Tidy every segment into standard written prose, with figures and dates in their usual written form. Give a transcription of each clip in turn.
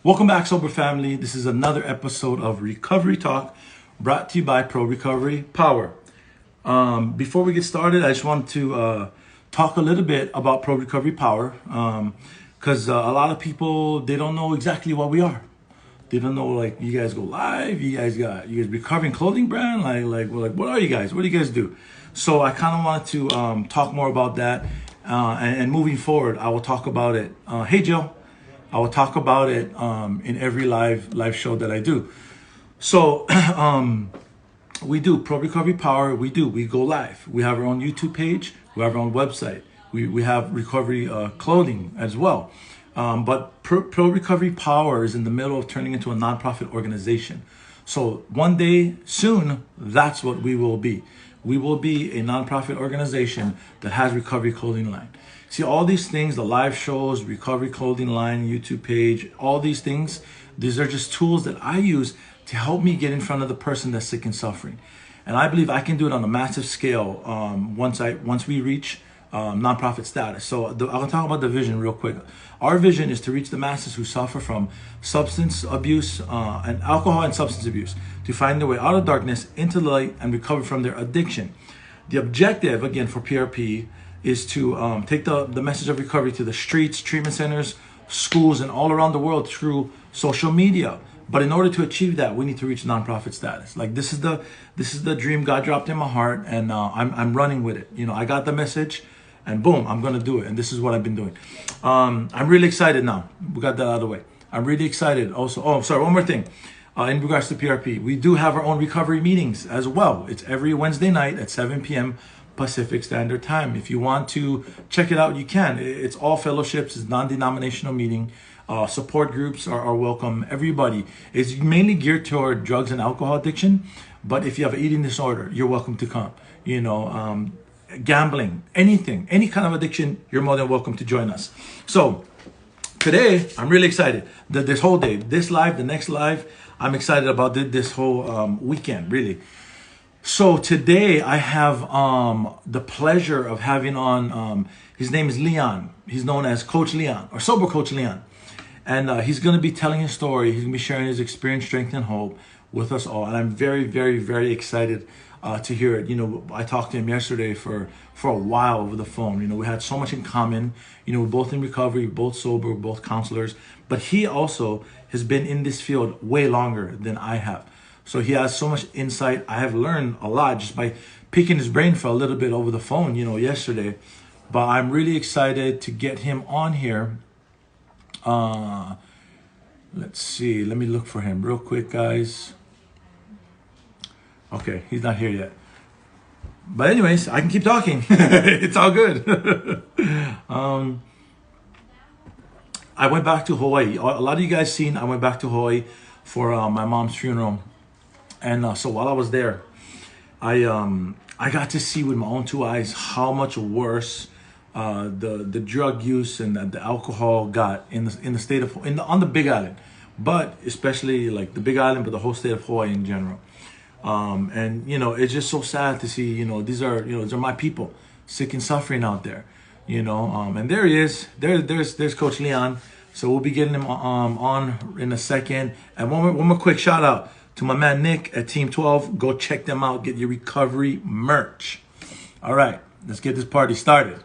Welcome back, Sober Family. This is another episode of Recovery Talk brought to you by Pro Recovery Power. Before we get started, I just want to talk a little bit about Pro Recovery Power because a lot of people, they don't know exactly what we are. They don't know, like, you guys go live, you guys recovering clothing brand, we're like, what are you guys? What do you guys do? So I kind of wanted to talk more about that, and moving forward, I will talk about it. Hey, Joe. I will talk about it in every live show that I do. So we do Pro Recovery Power. We go live. We have our own YouTube page. We have our own website. We have recovery clothing as well. But Pro Recovery Power is in the middle of turning into a nonprofit organization. So one day soon, that's what we will be. We will be a nonprofit organization that has recovery clothing line. See, all these things, the live shows, recovery clothing line, YouTube page, all these things, these are just tools that I use to help me get in front of the person that's sick and suffering. And I believe I can do it on a massive scale once we reach nonprofit status. So I'll talk about the vision real quick. Our vision is to reach the masses who suffer from substance abuse and alcohol and substance abuse, to find their way out of darkness into the light and recover from their addiction. The objective, again, for PRP is to take the message of recovery to the streets, treatment centers, schools, and all around the world through social media. But in order to achieve that, we need to reach nonprofit status. Like, this is the dream God dropped in my heart, and I'm running with it. You know, I got the message, and boom, I'm gonna do it. And this is what I've been doing. I'm really excited now. We got that out of the way. I'm really excited. Also, sorry, one more thing. In regards to PRP, we do have our own recovery meetings as well. It's every Wednesday night at 7 p.m. Pacific Standard Time. If you want to check it out, you can. It's all fellowships. It's non-denominational meeting. Support groups are welcome. Everybody. It's mainly geared toward drugs and alcohol addiction. But if you have an eating disorder, you're welcome to come. You know, gambling, anything, any kind of addiction, you're more than welcome to join us. So today, I'm really excited. This whole day, this live, the next live, I'm excited about this whole weekend, really. So today I have the pleasure of having on, his name is Leon. He's known as Coach Leon, or Sober Coach Leon. And he's going to be telling his story. He's going to be sharing his experience, strength, and hope with us all. And I'm very, very, very excited to hear it. You know, I talked to him yesterday for a while over the phone. You know, we had so much in common. You know, we're both in recovery, we're both sober, we're both counselors. But he also has been in this field way longer than I have. So he has so much insight. I have learned a lot just by picking his brain for a little bit over the phone, you know, yesterday. But I'm really excited to get him on here. Let's see. Let me look for him real quick, guys. Okay, he's not here yet. But anyways, I can keep talking. It's all good. I went back to Hawaii. A lot of you guys seen I went back to Hawaii for my mom's funeral. And so while I was there, I got to see with my own two eyes how much worse the drug use and the alcohol got in the state of on the Big Island, but especially like the Big Island, but the whole state of Hawaii in general. And you know, it's just so sad to see. You know, these are my people, sick and suffering out there. You know, and there he is. There's Coach Leon. So we'll be getting him on in a second. And one more quick shout out to my man Nick at Team 12. Go check them out. Get your recovery merch. All right, let's get this party started.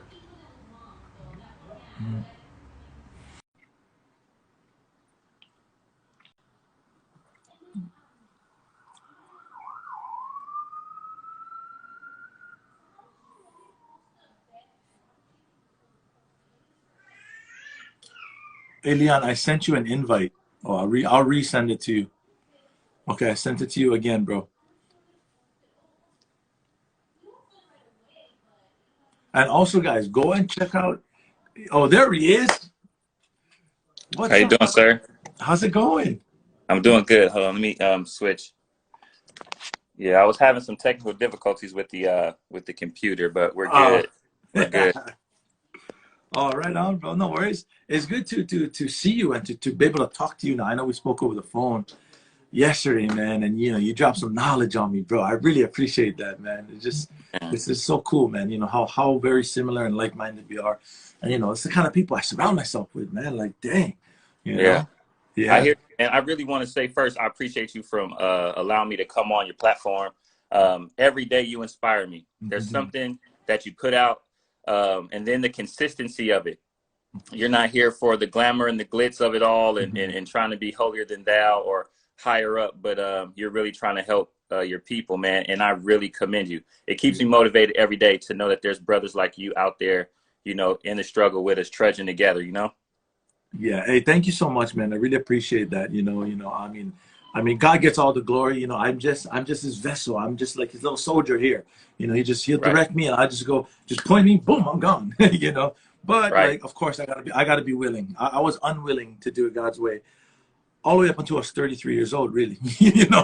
Hey Leon, I sent you an invite. Oh, I'll resend it to you. Okay, I sent it to you again, bro. And also, guys, go and check out. Oh, there he is. How What's you up? doing, sir? How's it going? I'm doing good. Hold on, let me switch. Yeah, I was having some technical difficulties with the computer, but we're Uh, good. We're good. all right, on, bro. No worries. It's good to see you and to be able to talk to you now. I know we spoke over the phone yesterday, man, and you know, you dropped some knowledge on me, bro. I really appreciate that, man. Yeah. It's just so cool, man. You know how very similar and like-minded we are, and you know, it's the kind of people I surround myself with, man. Like, dang, you Yeah. know. I Yeah. hear, and I really want to say first, I appreciate you from allowing me to come on your platform. Every day you inspire me. There's Mhm. something that you put out, and then the consistency of it. You're not here for the glamour and the glitz of it all, and Mhm. and trying to be holier than thou or higher up, but you're really trying to help your people, man. And I really commend you. It keeps me motivated every day to know that there's brothers like you out there, in the struggle with us, trudging together. Yeah. Hey, thank you so much, man. I really appreciate that. I mean, God gets all the glory. I'm just his vessel. I'm just like his little soldier here. He'll Right, direct me, and I just go, just point me, boom, I'm gone. But right, like, of course, I gotta be willing. I was unwilling to do it God's way all the way up until I was 33 years old, really.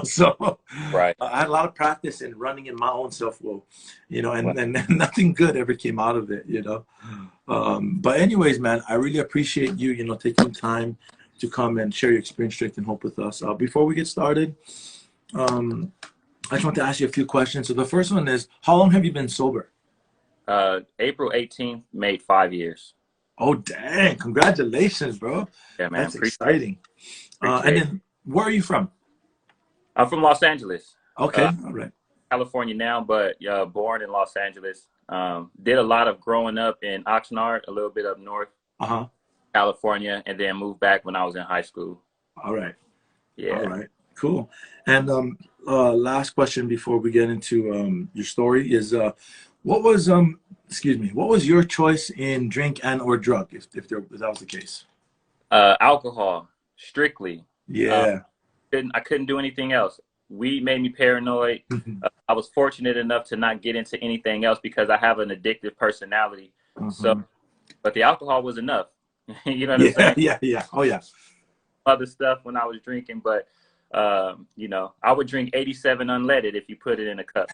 So right. I had a lot of practice in running in my own self-will, Well, and nothing good ever came out of it. But anyways, man, I really appreciate you, taking time to come and share your experience, strength, and hope with us. Before we get started, um, I just want to ask you a few questions. So the first one is, how long have you been sober? April 18th made 5 years. Oh, dang. Congratulations, bro. Yeah, man. That's exciting. And Appreciate it. then where are you from? I'm from Los Angeles, Okay. All right. California now, but born in Los Angeles. Did a lot of growing up in Oxnard, a little bit up north, Uh-huh. California, and then moved back when I was in high school. All right. All Yeah. right. Cool. And last question before we get into your story is what was excuse me, what was your choice in drink and or drug if that was the case? Alcohol, strictly. Uh, Yeah. I couldn't do anything else. Weed made me paranoid. Hmm. I was fortunate enough to not get into anything else because I have an addictive personality. So, Hmm. but the alcohol was enough. You know what I'm Yeah, saying? yeah, yeah. Oh yeah. Other stuff when I was drinking, but I would drink 87 unleaded if you put it in a cup.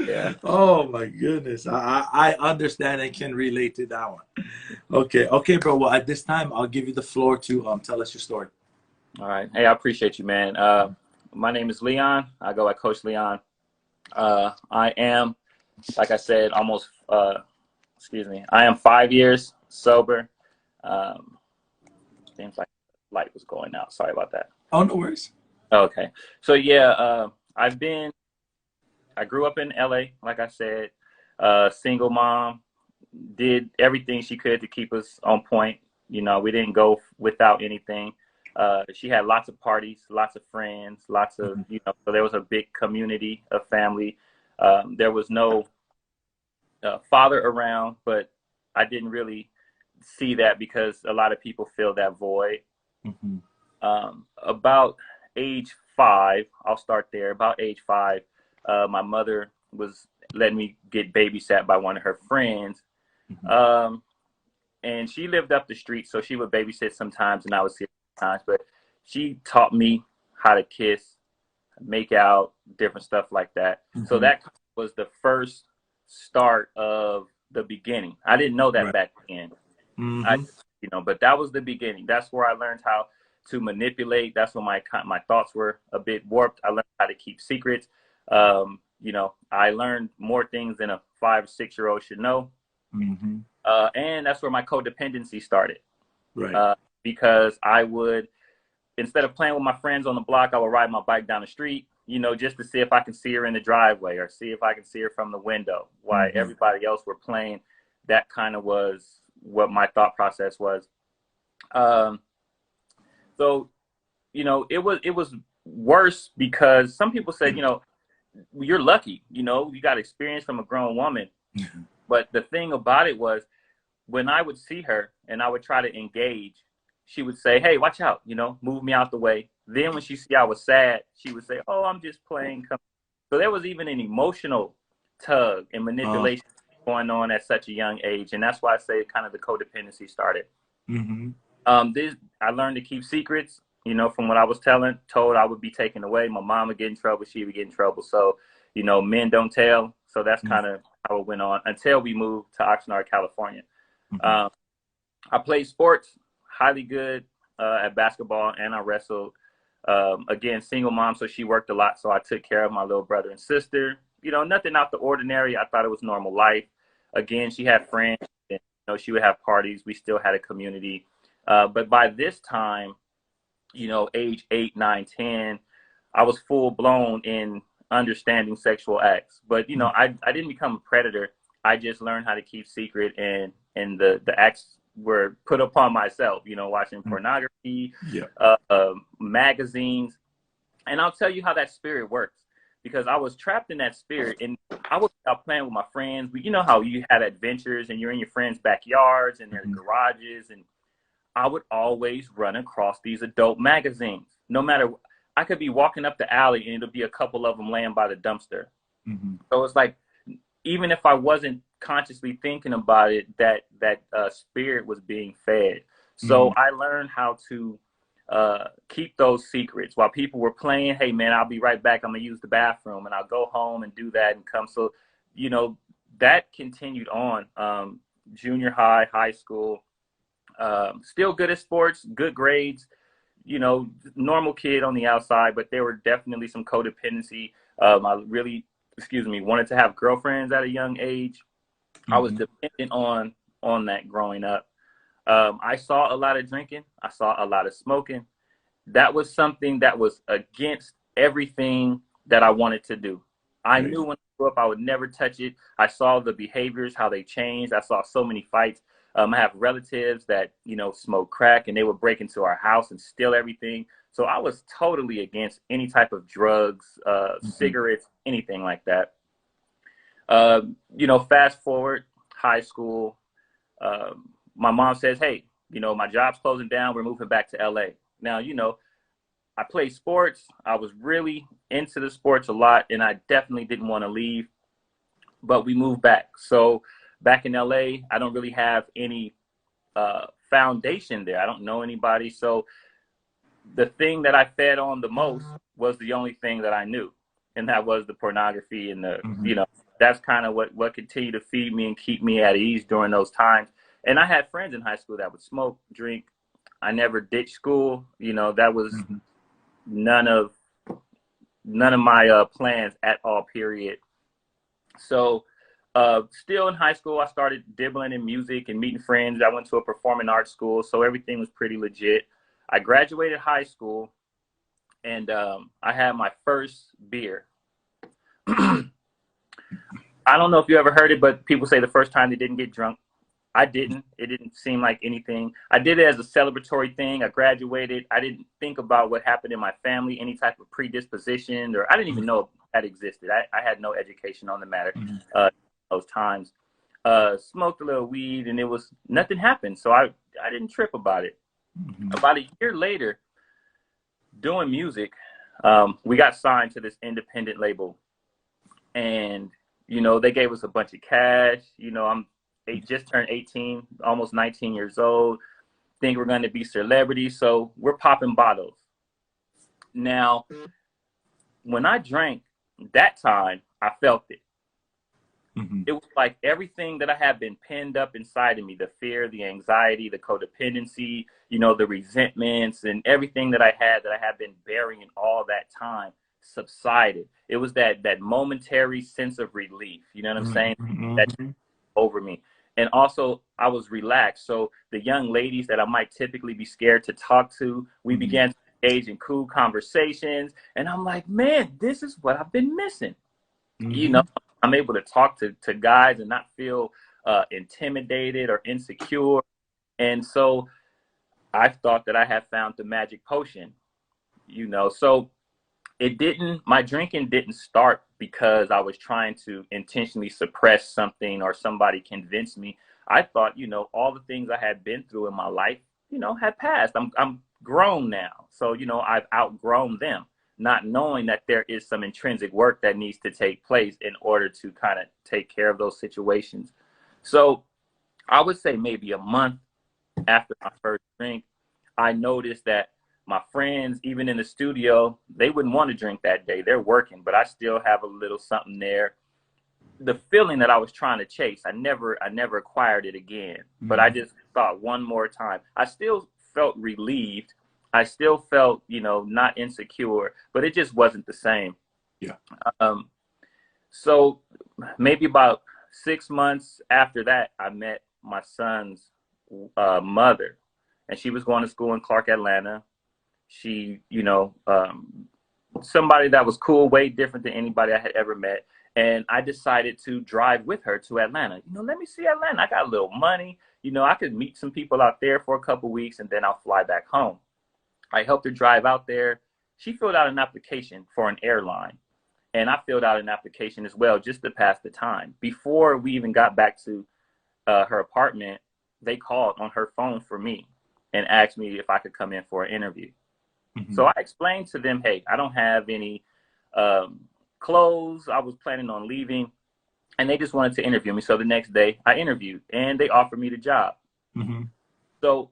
Yeah. Oh my goodness. I understand and can relate to that one. Okay, okay, bro. Well, at this time, I'll give you the floor to tell us your story. All right. Hey, I appreciate you, man. My name is Leon. I go by Coach Leon. I am, like I said, I am 5 years sober. Um, Seems like the light was going out. Sorry about that. Oh, no worries. Okay. So yeah, I grew up in LA, like I said, single mom, did everything she could to keep us on point. We didn't go without anything. She had lots of parties, lots of friends, lots of, Hmm. so there was a big community of family. There was no father around, but I didn't really see that because a lot of people fill that void. Hmm. About age 5, I'll start there. About age 5, my mother was letting me get babysat by one of her friends. Hmm. Um, and she lived up the street, so she would babysit sometimes, and I would see her sometimes. But she taught me how to kiss, make out, different stuff like that. So Hmm. that was the first start of the beginning. I didn't know that Right. back then. I, Hmm. but that was the beginning. That's where I learned how to manipulate. That's when my thoughts were a bit warped. I learned how to keep secrets. I learned more things than a 5 or 6 year old should know. Hmm. And that's where my codependency started. Right. Uh, because I would, instead of playing with my friends on the block, I would ride my bike down the street, just to see if I can see her in the driveway or see if I can see her from the window. While Hmm. everybody else were playing, that kind of was what my thought process was. Um, so, it was worse because some people said, you're lucky, you got experience from a grown woman. But the thing about it was, when I would see her and I would try to engage, she would say, "Hey, watch out, move me out the way." Then when she see I was sad, she would say, "Oh, I'm just playing." So there was even an emotional tug and Uh, manipulation going on at such a young age, and that's why I say kind of the codependency started. hmm. This I learned to keep secrets. From what I was told I would be taken away. My mom would get in trouble. She would get in trouble. So, men don't tell. So that's kind of how it went on until we moved to Oxnard, California. Hmm. Um, I played sports, highly good at basketball, and I wrestled. Again, single mom, so she worked a lot. So I took care of my little brother and sister. Nothing out the ordinary. I thought it was normal life. Again, she had friends. And, she would have parties. We still had a community. But by this time, age 8, 9, 10, I was full blown in understanding sexual acts. But, I didn't become a predator. I just learned how to keep secret, and the acts were put upon myself, watching pornography, magazines. And I'll tell you how that spirit works, because I was trapped in that spirit, and I was out playing with my friends. But you know how you have adventures and you're in your friends' backyards and their garages, and I would always run across these adult magazines. No matter, I could be walking up the alley and it'll be a couple of them laying by the dumpster. So it's like, even if I wasn't consciously thinking about it, that spirit was being fed. So I learned how to keep those secrets while people were playing. Hey man, I'll be right back. I'm gonna use the bathroom, and I'll go home and do that and come. So, that continued on, junior high, high school, still good at sports, good grades, normal kid on the outside, but there were definitely some codependency. I really, wanted to have girlfriends at a young age. I was dependent on that growing up. I saw a lot of drinking. I saw a lot of smoking. That was something that was against everything that I wanted to do. I knew when I grew up, I would never touch it. I saw the behaviors, how they changed. I saw so many fights. I have relatives that, smoke crack, and they would break into our house and steal everything. So I was totally against any type of drugs, cigarettes, anything like that. Fast forward, high school, my mom says, hey, my job's closing down. We're moving back to LA. Now, I play sports. I was really into the sports a lot, and I definitely didn't want to leave, but we moved back. So back in LA, I don't really have any foundation there. I don't know anybody. So the thing that I fed on the most was the only thing that I knew, and that was the pornography and that's kind of what continued to feed me and keep me at ease during those times. And I had friends in high school that would smoke, drink. I never ditched school. That was none of my plans at all, period. So still in high school, I started dibbling in music and meeting friends. I went to a performing arts school, so everything was pretty legit. I graduated high school, and I had my first beer. I don't know if you ever heard it, but people say the first time they didn't get drunk. I didn't. It didn't seem like anything. I did it as a celebratory thing. I graduated. I didn't think about what happened in my family, any type of predisposition, or I didn't even know that existed. I had no education on the matter those times. Smoked a little weed, and nothing happened. So I didn't trip about it. About a year later, doing music, we got signed to this independent label, and they gave us a bunch of cash. Just turned 18, almost 19 years old. Think we're going to be celebrities, so we're popping bottles. Now, when I drank that time, I felt it. It was like everything that I had been pinned up inside of me, the fear, the anxiety, the codependency, the resentments, and everything that I had been burying all that time subsided. It was that momentary sense of relief. You know what I'm saying? That over me. And also, I was relaxed. So the young ladies that I might typically be scared to talk to, we began to engage in cool conversations. And I'm like, man, this is what I've been missing. I'm able to talk to guys and not feel intimidated or insecure. And so I thought that I had found the magic potion, So my drinking didn't start because I was trying to intentionally suppress something or somebody convinced me. I thought, all the things I had been through in my life, had passed. I'm grown now. So, I've outgrown them, not knowing that there is some intrinsic work that needs to take place in order to kind of take care of those situations. So I would say maybe a month after my first drink, I noticed that my friends, even in the studio, they wouldn't want to drink that day. They're working, but I still have a little something there. The feeling that I was trying to chase, I never acquired it again, but I just thought one more time. I still felt relieved. I still felt, not insecure, but it just wasn't the same. Yeah. So maybe about 6 months after that, I met my son's mother. and she was going to school in Clark, Atlanta. She, somebody that was cool, way different than anybody I had ever met. And I decided to drive with her to Atlanta. Let me see Atlanta. I got a little money. I could meet some people out there for a couple weeks, and then I'll fly back home. I helped her drive out there. She filled out an application for an airline, and I filled out an application as well just to pass the time. Before we even got back to her apartment, they called on her phone for me and asked me if I could come in for an interview. Mm-hmm. So I explained to them, hey, I don't have any clothes. I was planning on leaving, and they just wanted to interview me. So the next day I interviewed, and they offered me the job. Mm-hmm. So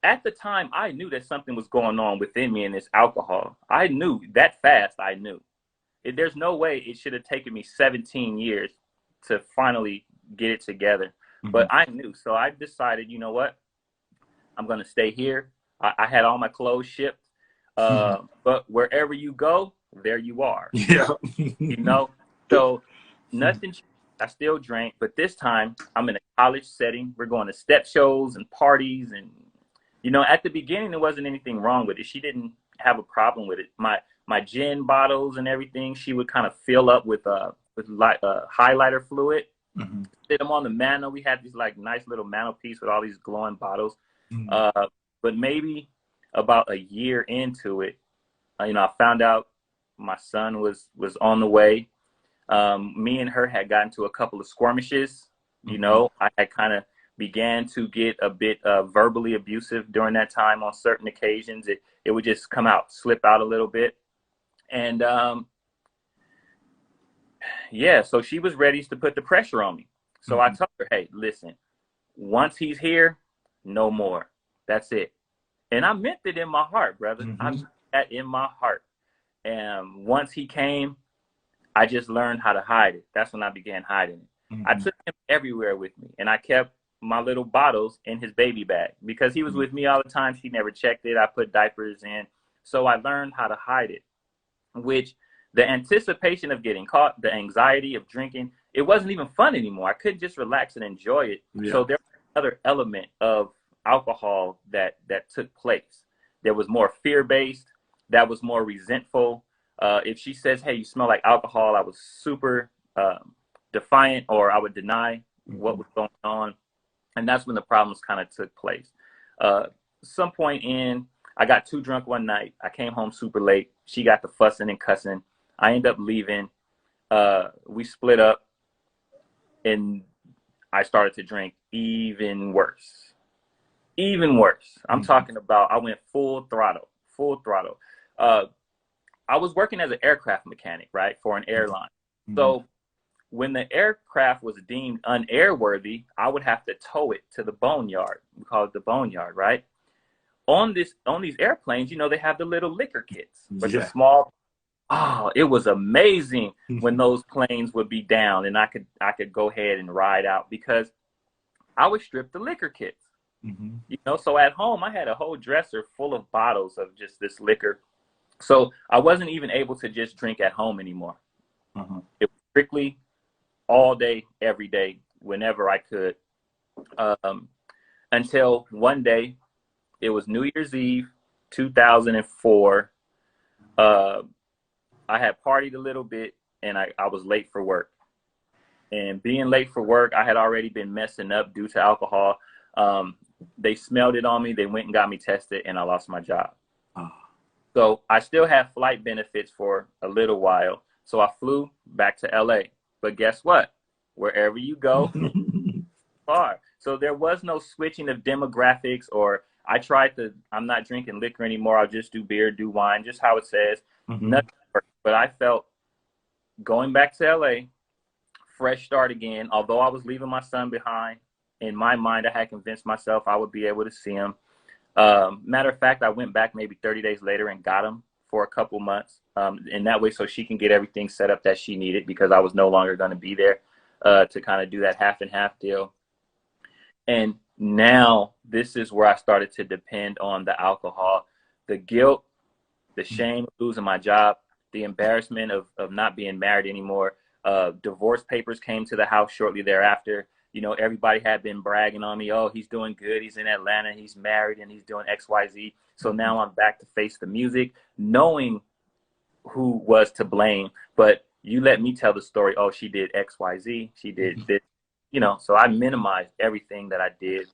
at the time, I knew that something was going on within me in this alcohol. I knew that fast. I knew. There's no way it should have taken me 17 years to finally get it together. Mm-hmm. But I knew. So I decided, you know what? I'm going to stay here. I had all my clothes shipped. But wherever you go, there you are. Yeah. So nothing. I still drank, but this time I'm in a college setting. We're going to step shows and parties, and at the beginning there wasn't anything wrong with it. She didn't have a problem with it. My gin bottles and everything, she would kind of fill up with highlighter fluid. Mm-hmm. Sit them on the mantle. We had these nice little mantelpiece with all these glowing bottles. Mm-hmm. But maybe about a year into it, I found out my son was on the way. Me and her had gotten to a couple of skirmishes. Mm-hmm. I had kind of began to get a bit verbally abusive during that time on certain occasions. It would just come out, slip out a little bit. And so she was ready to put the pressure on me. So mm-hmm. I told her, hey, listen, once he's here, no more. That's it. And I meant it in my heart, brother. Mm-hmm. I meant that in my heart. And once he came, I just learned how to hide it. That's when I began hiding it. Mm-hmm. I took him everywhere with me, and I kept my little bottles in his baby bag because he was mm-hmm. with me all the time. She never checked it. I put diapers in. So I learned how to hide it, which the anticipation of getting caught, the anxiety of drinking, it wasn't even fun anymore. I couldn't just relax and enjoy it. Yeah. So there was another element of alcohol that took place. There was more fear-based. That was more resentful. If she says, hey, you smell like alcohol, I was super defiant, or I would deny mm-hmm. what was going on. And that's when the problems kind of took place. Some point in, I got too drunk one night. I came home super late. She got the fussing and cussing. I ended up leaving. We split up, and I started to drink even worse. Even worse. I'm mm-hmm. talking about I went full throttle. I was working as an aircraft mechanic, right, for an airline. Mm-hmm. So when the aircraft was deemed unairworthy, I would have to tow it to the boneyard. We call it the boneyard, right? On these airplanes, they have the little liquor kits, but the small. Oh, it was amazing when those planes would be down and I could go ahead and ride out because I would strip the liquor kits. Mm-hmm. So at home I had a whole dresser full of bottles of just this liquor. So I wasn't even able to just drink at home anymore. Mm-hmm. It was strictly all day, every day, whenever I could. Until one day, it was New Year's Eve, 2004. I had partied a little bit, and I was late for work. And being late for work, I had already been messing up due to alcohol. They smelled it on me. They went and got me tested, and I lost my job. Oh. So I still had flight benefits for a little while. So I flew back to LA. But guess what? Wherever you go, far. So there was no switching of demographics, or I'm not drinking liquor anymore. I'll just do beer, do wine, just how it says. Mm-hmm. Nothing worked. But I felt going back to LA, fresh start again. Although I was leaving my son behind, in my mind, I had convinced myself I would be able to see him. Matter of fact, I went back maybe 30 days later and got him for a couple months. And that way, so she can get everything set up that she needed, because I was no longer going to be there to kind of do that half and half deal. And now this is where I started to depend on the alcohol, the guilt, the shame of losing my job, the embarrassment of not being married anymore. Divorce papers came to the house shortly thereafter. You know, everybody had been bragging on me. Oh, he's doing good. He's in Atlanta. He's married and he's doing X, Y, Z. So now I'm back to face the music, knowing who was to blame. But you let me tell the story. Oh, she did X, Y, Z. She did this, you know, so I minimized everything that I did.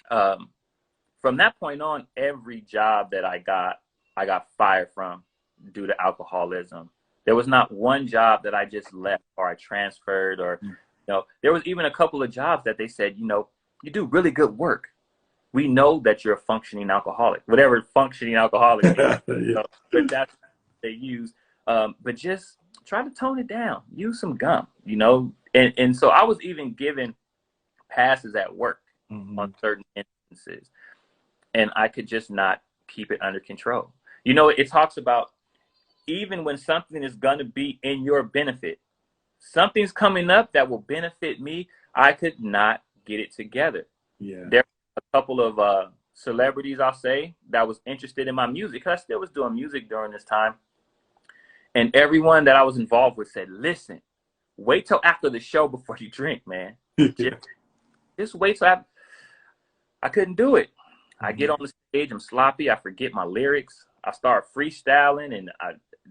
From that point on, every job that I got fired from due to alcoholism. There was not one job that I just left or I transferred, or, you know, there was even a couple of jobs that they said, you know, you do really good work. We know that you're a functioning alcoholic, whatever functioning alcoholic is, Yeah. so, but that's what they use. But just try to tone it down. Use some gum, you know. And so I was even given passes at work on certain instances, and I could just not keep it under control. You know, it talks about even when something is going to be in your benefit, something's coming up that will benefit me, I could not get it together. Yeah. There were a couple of celebrities, I'll say, that was interested in my music, because I still was doing music during this time. And everyone that I was involved with said, listen, wait till after the show before you drink, man. Just wait till after. I couldn't do it. I get on the stage, I'm sloppy, I forget my lyrics, I start freestyling, and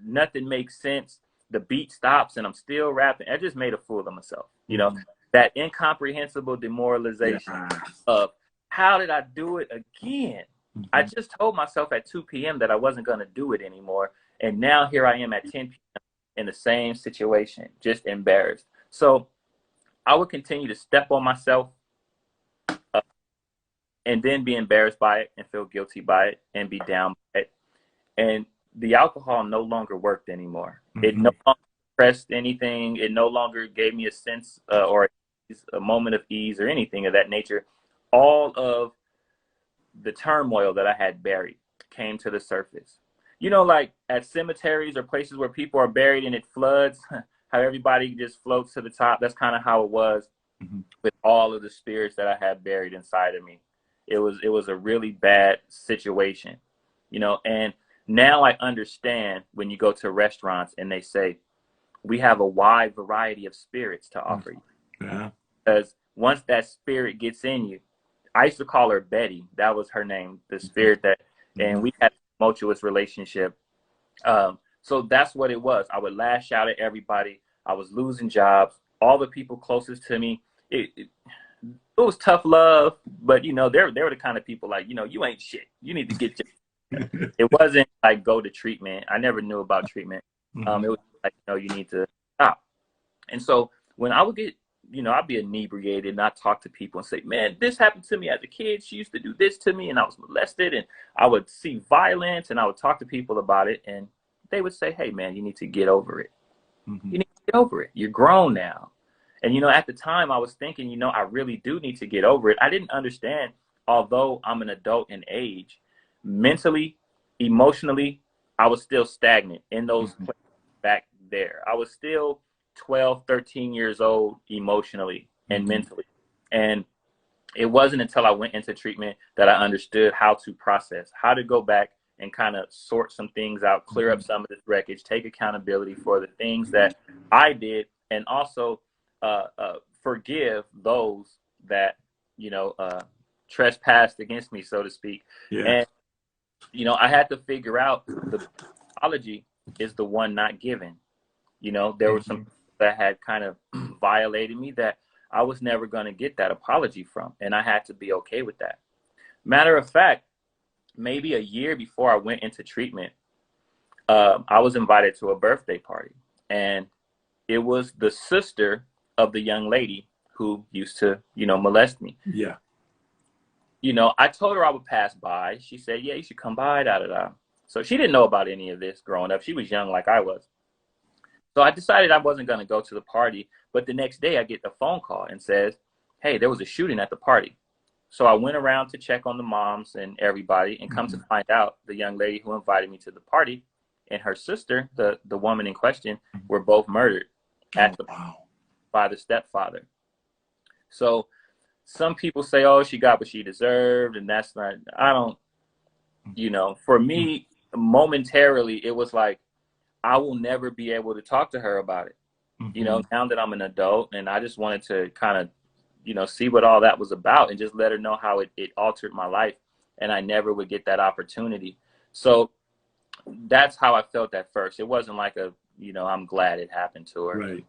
nothing makes sense. The beat stops, and I'm still rapping. I just made a fool of myself. You know, that incomprehensible demoralization of how did I do it again? I just told myself at 2 p.m. that I wasn't going to do it anymore, and now here I am at 10 p.m. in the same situation, just embarrassed. So I would continue to step on myself, and then be embarrassed by it and feel guilty by it and be down by it. And the alcohol no longer worked anymore. It no longer pressed anything. It no longer gave me a sense or a moment of ease or anything of that nature. All of the turmoil that I had buried came to the surface. You know, like at cemeteries or places where people are buried and it floods, how everybody just floats to the top. That's kind of how it was with all of the spirits that I had buried inside of me. It was a really bad situation, you know, and now I understand when you go to restaurants and they say, we have a wide variety of spirits to offer you. Yeah. Because once that spirit gets in you, I used to call her Betty. That was her name, the spirit that, and we had a tumultuous relationship. So that's what it was. I would lash out at everybody. I was losing jobs. All the people closest to me, it was tough love, but, you know, they were the kind of people like, you know, you ain't shit. You need to get your... It wasn't like go to treatment. I never knew about treatment. It was like, you know, you need to stop. And so when I would get, you know, I'd be inebriated and I'd talk to people and say, man, this happened to me as a kid. She used to do this to me and I was molested, and I would see violence and I would talk to people about it, and they would say, hey, man, you need to get over it. You need to get over it. You're grown now. And, you know, at the time I was thinking, you know, I really do need to get over it. I didn't understand, although I'm an adult in age, mentally, emotionally, I was still stagnant in those places back there. I was still 12, 13 years old emotionally and mentally. And it wasn't until I went into treatment that I understood how to process, how to go back and kind of sort some things out, clear up some of this wreckage, take accountability for the things that I did, and also forgive those that, you know, trespassed against me, so to speak. And, you know, I had to figure out the apology is the one not given. You know, there were some people that had kind of violated me that I was never going to get that apology from, and I had to be okay with that. Matter of fact, maybe a year before I went into treatment, I was invited to a birthday party, and it was the sister of the young lady who used to, you know, molest me. Yeah. You know, I told her I would pass by. She said, yeah, you should come by, da-da-da. So she didn't know about any of this growing up. She was young like I was. So I decided I wasn't going to go to the party. But the next day I get a phone call and says, hey, there was a shooting at the party. So I went around to check on the moms and everybody, and come to find out the young lady who invited me to the party and her sister, the woman in question, were both murdered at the by the stepfather. So some people say, oh, she got what she deserved, and that's not, I don't, you know, for me, momentarily, it was like, I will never be able to talk to her about it. You know, now that I'm an adult, and I just wanted to kind of see what all that was about, and just let her know how it altered my life, and I never would get that opportunity. So that's how I felt at first. It wasn't like I'm glad it happened to her. Right.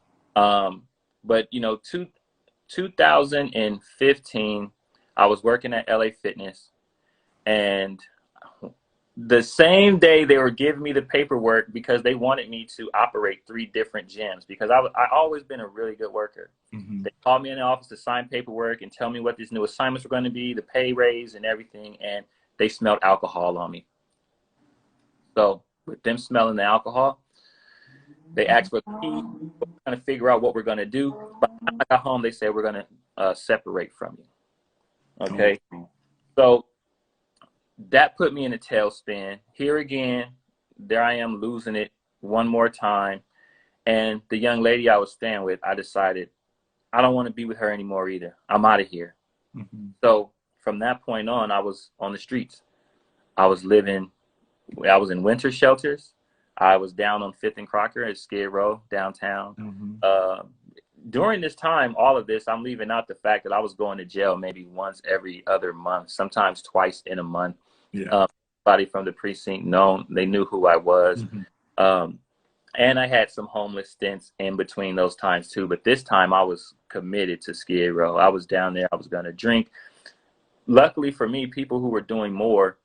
But 2015, I was working at LA Fitness, and the same day they were giving me the paperwork because they wanted me to operate 3 different gyms, because I always been a really good worker. Mm-hmm. They called me in the office to sign paperwork and tell me what these new assignments were going to be, the pay raise and everything, and they smelled alcohol on me. So with them smelling the alcohol, they asked for the key. We're trying to figure out what we're going to do. By the time I got home, they said, we're going to separate from you. Okay. Oh. So that put me in a tailspin. Here again, there I am losing it one more time. And the young lady I was staying with, I decided I don't want to be with her anymore either. I'm out of here. Mm-hmm. So from that point on, I was on the streets. I was in winter shelters. I was down on 5th and Crocker at Skid Row downtown. Mm-hmm. During this time, all of this, I'm leaving out the fact that I was going to jail maybe once every other month, sometimes twice in a month. Yeah. Somebody from the precinct they knew who I was. Mm-hmm. And I had some homeless stints in between those times too. But this time I was committed to Skid Row. I was down there. I was going to drink. Luckily for me, people who were doing more,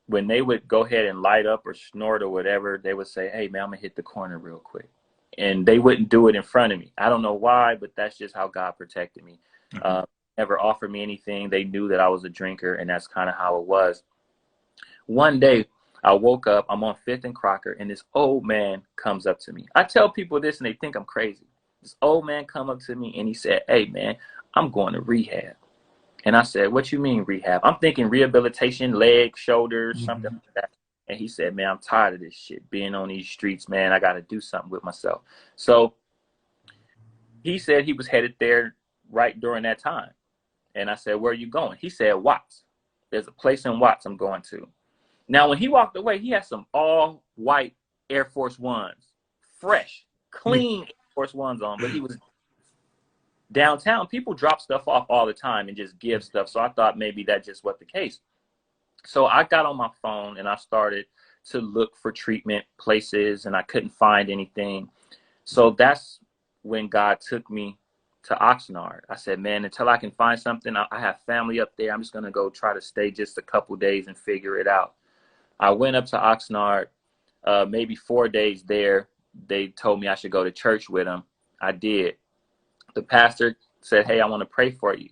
when they would go ahead and light up or snort or whatever, they would say, hey, man, I'm going to hit the corner real quick. And they wouldn't do it in front of me. I don't know why, but that's just how God protected me. Mm-hmm. Never offered me anything. They knew that I was a drinker, and that's kind of how it was. One day, I woke up, I'm on 5th and Crocker, and this old man comes up to me. I tell people this, and they think I'm crazy. This old man come up to me, and he said, hey, man, I'm going to rehab. And I said, what you mean rehab? I'm thinking rehabilitation, legs, shoulders, Mm-hmm. something like that. And he said, man, I'm tired of this shit, being on these streets, man. I got to do something with myself. So he said he was headed there right during that time. And I said, where are you going? He said, Watts. There's a place in Watts I'm going to. Now, when he walked away, he had some all-white Air Force Ones, fresh, clean Air Force Ones on, but he was downtown. People drop stuff off all the time and just give stuff. So I thought maybe that just was the case. So I got on my phone and I started to look for treatment places, and I couldn't find anything. So that's when God took me to Oxnard. I said, man, until I can find something, I have family up there. I'm just going to go try to stay just a couple days and figure it out. I went up to Oxnard, maybe 4 days there. They told me I should go to church with them. I did. The pastor said, hey, I want to pray for you.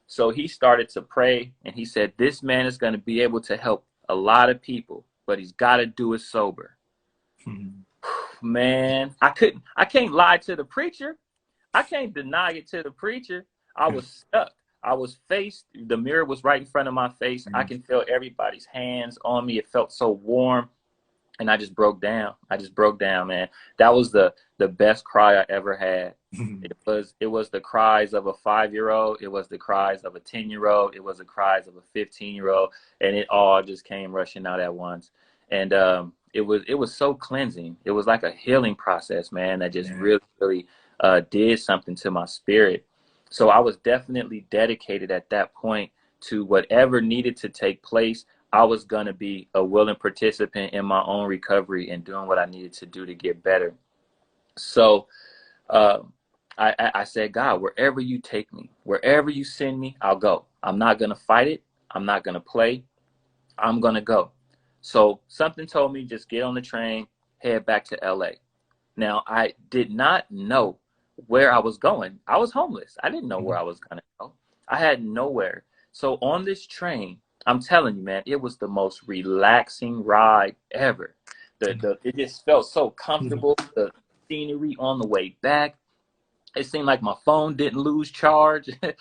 So he started to pray, and he said, this man is going to be able to help a lot of people, but he's got to do it sober. Mm-hmm. Man, I can't lie to the preacher. I can't deny it to the preacher. I was stuck. I was the mirror was right in front of my face. Mm-hmm. I can feel everybody's hands on me. It felt so warm. And I just broke down. Man. That was the best cry I ever had. It was the cries of a 5-year-old. It was the cries of a 10-year-old. It was the cries of a 15-year-old. And it all just came rushing out at once. And it was so cleansing. It was like a healing process, man, that just really did something to my spirit. So I was definitely dedicated at that point to whatever needed to take place. I was going to be a willing participant in my own recovery and doing what I needed to do to get better. So I said, God, wherever you take me, wherever you send me, I'll go. I'm not going to fight it. I'm not going to play. I'm going to go. So something told me just get on the train, head back to LA. Now, I did not know where I was going. I was homeless. I didn't know where I was going to go. I had nowhere. So on this train, I'm telling you, man, it was the most relaxing ride ever. It just felt so comfortable. The scenery on the way back. It seemed like my phone didn't lose charge. I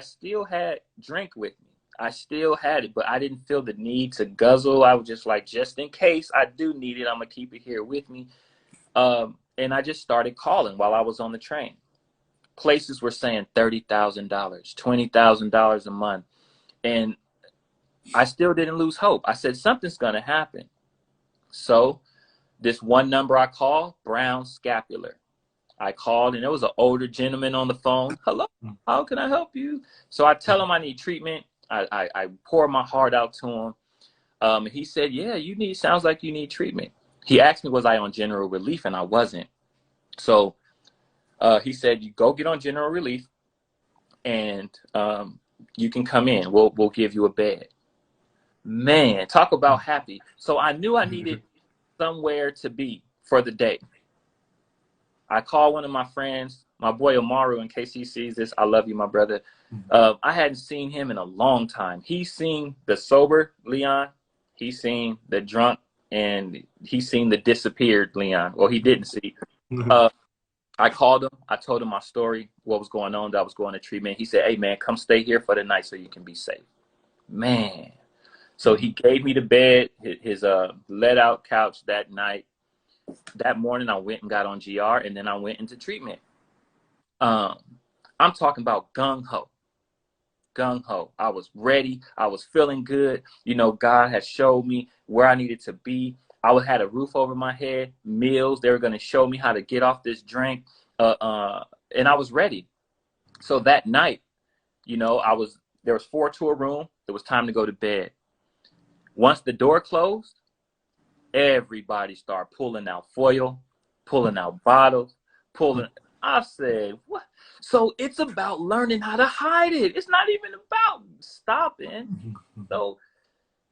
still had drink with me. I still had it, but I didn't feel the need to guzzle. I was just like, just in case I do need it, I'm going to keep it here with me. And I just started calling while I was on the train. Places were saying $30,000, $20,000 a month. And I still didn't lose hope. I said, something's going to happen. So this one number I called, Brown Scapular. I called, and there was an older gentleman on the phone. Hello, how can I help you? So I tell him I need treatment. I pour my heart out to him. He said, yeah, sounds like you need treatment. He asked me, was I on general relief? And I wasn't. So he said, you go get on general relief, and you can come in. We'll give you a bed. Man, talk about happy. So I knew I needed somewhere to be for the day. I called one of my friends, my boy Amaru, in case he sees this. I love you, my brother. I hadn't seen him in a long time. He's seen the sober Leon. He's seen the drunk, and he's seen the disappeared Leon. Well, he didn't see. I called him. I told him my story, what was going on, that I was going to treatment. He said, hey, man, come stay here for the night so you can be safe. Man. So he gave me the bed, his let-out couch that night. That morning, I went and got on GR, and then I went into treatment. I'm talking about gung-ho. Gung-ho. I was ready. I was feeling good. You know, God had showed me where I needed to be. I had a roof over my head, meals. They were going to show me how to get off this drink. And I was ready. So that night, you know, there was 4 to a room. It was time to go to bed. Once the door closed, everybody started pulling out foil, pulling out bottles, I said, what? So it's about learning how to hide it. It's not even about stopping. So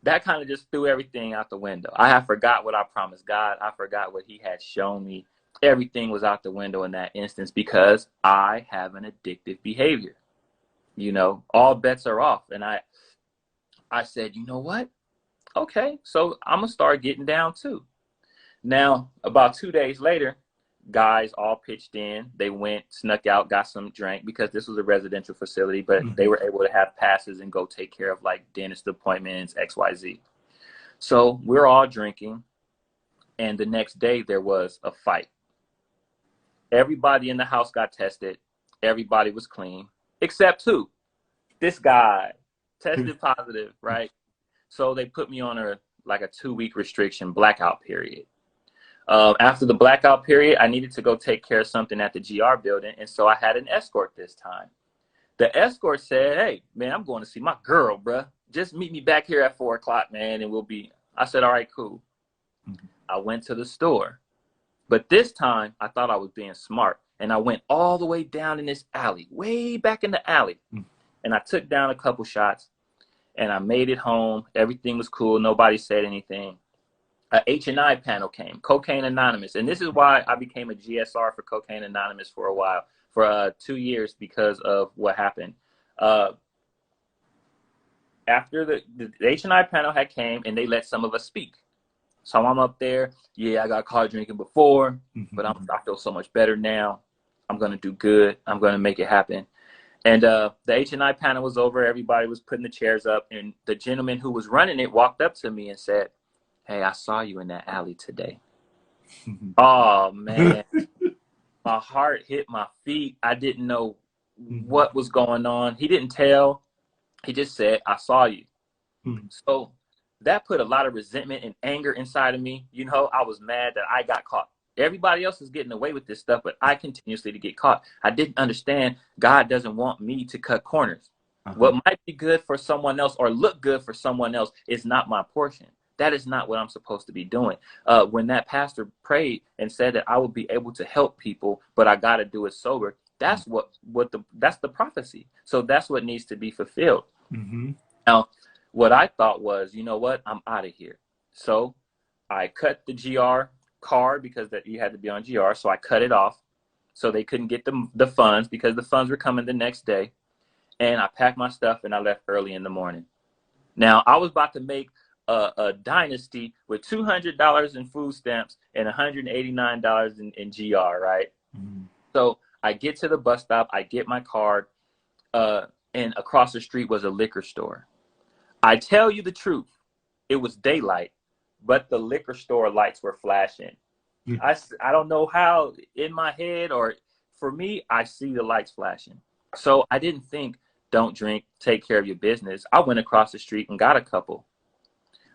that kind of just threw everything out the window. I had forgot what I promised God. I forgot what he had shown me. Everything was out the window in that instance because I have an addictive behavior. You know, all bets are off. And I said, you know what? Okay, so I'm going to start getting down too. Now, about 2 days later, guys all pitched in. They went, snuck out, got some drink because this was a residential facility, but they were able to have passes and go take care of like dentist appointments, XYZ. So we're all drinking. And the next day there was a fight. Everybody in the house got tested. Everybody was clean, except 2. This guy tested positive, right? So they put me on a 2-week restriction blackout period. After the blackout period, I needed to go take care of something at the GR building. And so I had an escort this time. The escort said, hey, man, I'm going to see my girl, bruh. Just meet me back here at 4 o'clock, man. And I said, all right, cool. I went to the store. But this time I thought I was being smart. And I went all the way down in this alley, way back in the alley. And I took down a couple shots. And I made it home. Everything was cool. Nobody said anything. A H&I panel came, Cocaine Anonymous. And this is why I became a GSR for Cocaine Anonymous for a while, for 2 years because of what happened. After the H&I panel had came and they let some of us speak. So I'm up there. Yeah, I got caught drinking before, but I feel so much better now. I'm going to do good. I'm going to make it happen. And the H&I panel was over. Everybody was putting the chairs up. And the gentleman who was running it walked up to me and said, hey, I saw you in that alley today. Oh, man. My heart hit my feet. I didn't know what was going on. He didn't tell. He just said, I saw you. So that put a lot of resentment and anger inside of me. You know, I was mad that I got caught. Everybody else is getting away with this stuff, but I continuously to get caught. I didn't understand God doesn't want me to cut corners. What might be good for someone else or look good for someone else is not my portion. That is not what I'm supposed to be doing. When that pastor prayed and said that I would be able to help people, but I got to do it sober. That's that's the prophecy. So that's what needs to be fulfilled. Now, what I thought was, you know what? I'm out of here. So I cut the GR card because you had to be on GR. So I cut it off so they couldn't get the funds because the funds were coming the next day. And I packed my stuff and I left early in the morning. Now I was about to make a dynasty with $200 in food stamps and $189 in GR, right? So I get to the bus stop, I get my card, and across the street was a liquor store. I tell you the truth, it was daylight, but the liquor store lights were flashing. I don't know how in my head or for me, I see the lights flashing. So I didn't think, don't drink, take care of your business. I went across the street and got a couple.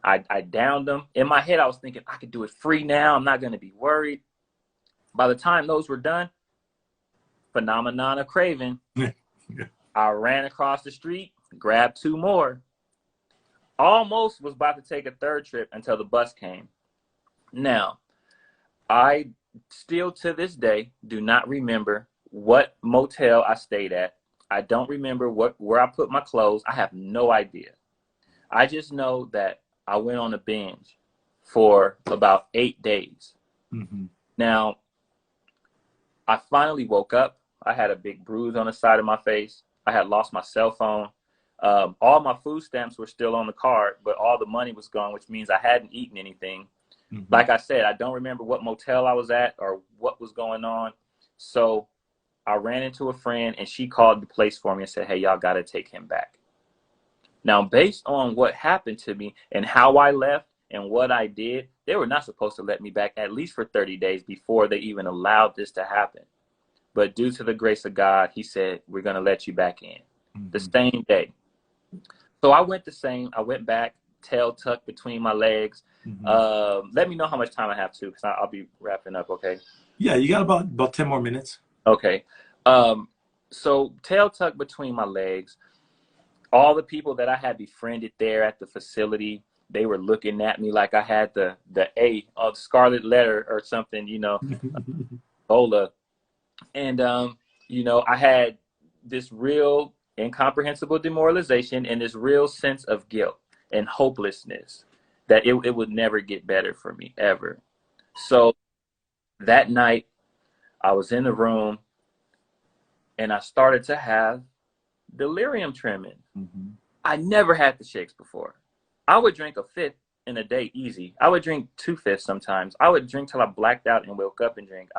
I downed them. In my head, I was thinking, I could do it free now. I'm not going to be worried. By the time those were done, phenomenon of craving. Yeah. I ran across the street, grabbed 2 more. Almost was about to take a 3rd trip until the bus came. Now, I still to this day do not remember what motel I stayed at. I don't remember where I put my clothes. I have no idea. I just know that I went on a binge for about 8 days. Mm-hmm. Now, I finally woke up. I had a big bruise on the side of my face. I had lost my cell phone. All my food stamps were still on the card, but all the money was gone, which means I hadn't eaten anything. Mm-hmm. Like I said, I don't remember what motel I was at or what was going on. So I ran into a friend, and she called the place for me and said, hey, y'all got to take him back. Now, based on what happened to me and how I left and what I did, they were not supposed to let me back at least for 30 days before they even allowed this to happen. But due to the grace of God, he said, we're going to let you back in the same day. So I went back, tail tucked between my legs. Let me know how much time I have to, because I'll be wrapping up. Okay. Yeah, you got about 10 more minutes. Okay. So tail tucked between my legs. All the people that I had befriended there at the facility, they were looking at me like I had the A of scarlet letter or something, Ebola. And, I had this real incomprehensible demoralization and this real sense of guilt and hopelessness that it would never get better for me, ever. So that night, I was in the room and I started to have delirium tremens. I never had the shakes before. I would drink a 5th in a day easy. I would drink 2/5 sometimes. I would drink till I blacked out and woke up and drink.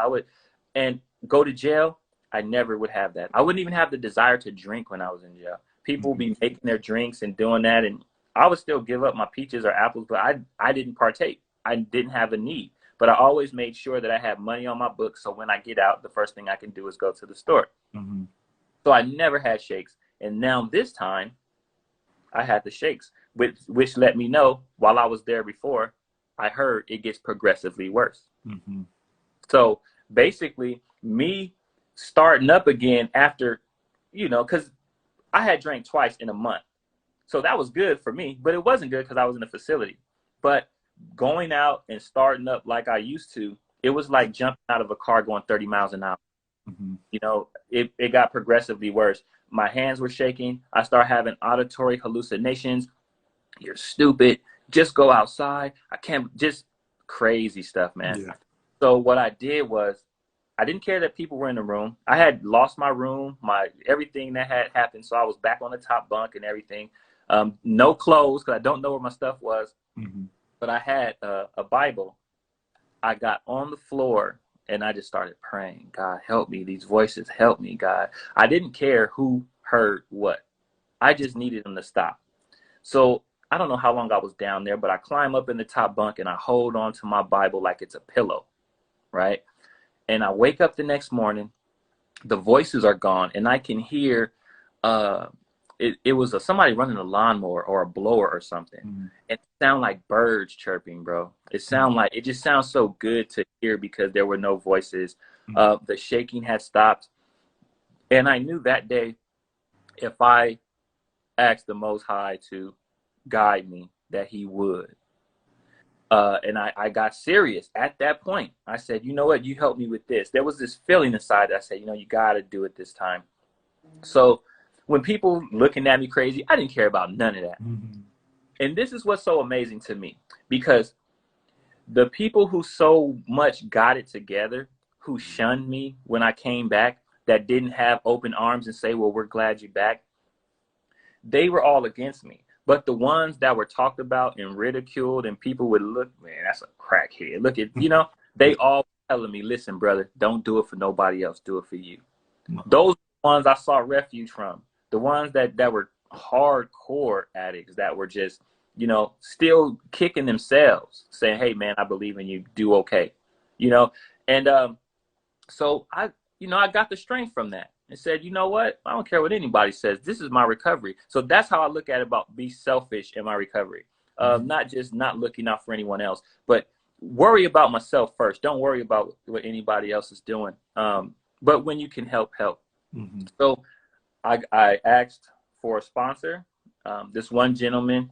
And go to jail. I never would have that. I wouldn't even have the desire to drink when I was in jail. People would be making their drinks and doing that, and I would still give up my peaches or apples, but I didn't partake. I didn't have a need, but I always made sure that I had money on my books, so when I get out, the first thing I can do is go to the store. So I never had shakes, and now this time, I had the shakes, which let me know while I was there before, I heard it gets progressively worse. So basically, me starting up again after, because I had drank twice in a month. So that was good for me, but it wasn't good because I was in a facility. But going out and starting up like I used to, it was like jumping out of a car going 30 miles an hour. It got progressively worse. My hands were shaking. I started having auditory hallucinations. You're stupid. Just go outside. I can't, just crazy stuff, man. Yeah. So what I did was, I didn't care that people were in the room. I had lost my room, everything that had happened. So I was back on the top bunk and everything. No clothes, because I don't know where my stuff was. But I had a Bible. I got on the floor and I just started praying. God, help me. These voices, help me, God. I didn't care who heard what. I just needed them to stop. So I don't know how long I was down there, but I climb up in the top bunk and I hold on to my Bible like it's a pillow, right? And I wake up the next morning, the voices are gone, and I can hear it was somebody running a lawnmower or a blower or something. It sounded like birds chirping, bro. It just sounds so good to hear because there were no voices. The shaking had stopped. And I knew that day, if I asked the Most High to guide me, that he would. And I got serious at that point. I said, you know what? You helped me with this. There was this feeling inside that I said, you got to do it this time. So when people looking at me crazy, I didn't care about none of that. And this is what's so amazing to me, because the people who so much got it together, who shunned me when I came back, that didn't have open arms and say, well, we're glad you're back, they were all against me. But the ones that were talked about and ridiculed and people would look, man, that's a crackhead. Look at, they all telling me, listen, brother, don't do it for nobody else. Do it for you. Those ones I sought refuge from. The ones that were hardcore addicts that were just, still kicking themselves, saying, hey, man, I believe in you. Do okay. And so I got the strength from that. And said, you know what? I don't care what anybody says. This is my recovery. So that's how I look at it, about be selfish in my recovery. Not just not looking out for anyone else, but worry about myself first. Don't worry about what anybody else is doing. but when you can help, help. Mm-hmm. So I asked for a sponsor. This one gentleman,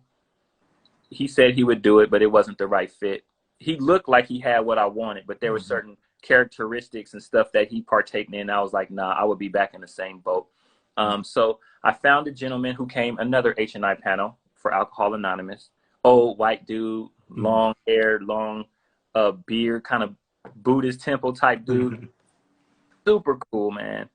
he said he would do it, but it wasn't the right fit. He looked like he had what I wanted, but there were certain characteristics and stuff that he partaked in. I was like, nah, I would be back in the same boat. So I found a gentleman who came, another H&I panel for Alcohol Anonymous, old white dude, long hair, long beard, kind of Buddhist temple type dude. Super cool, man.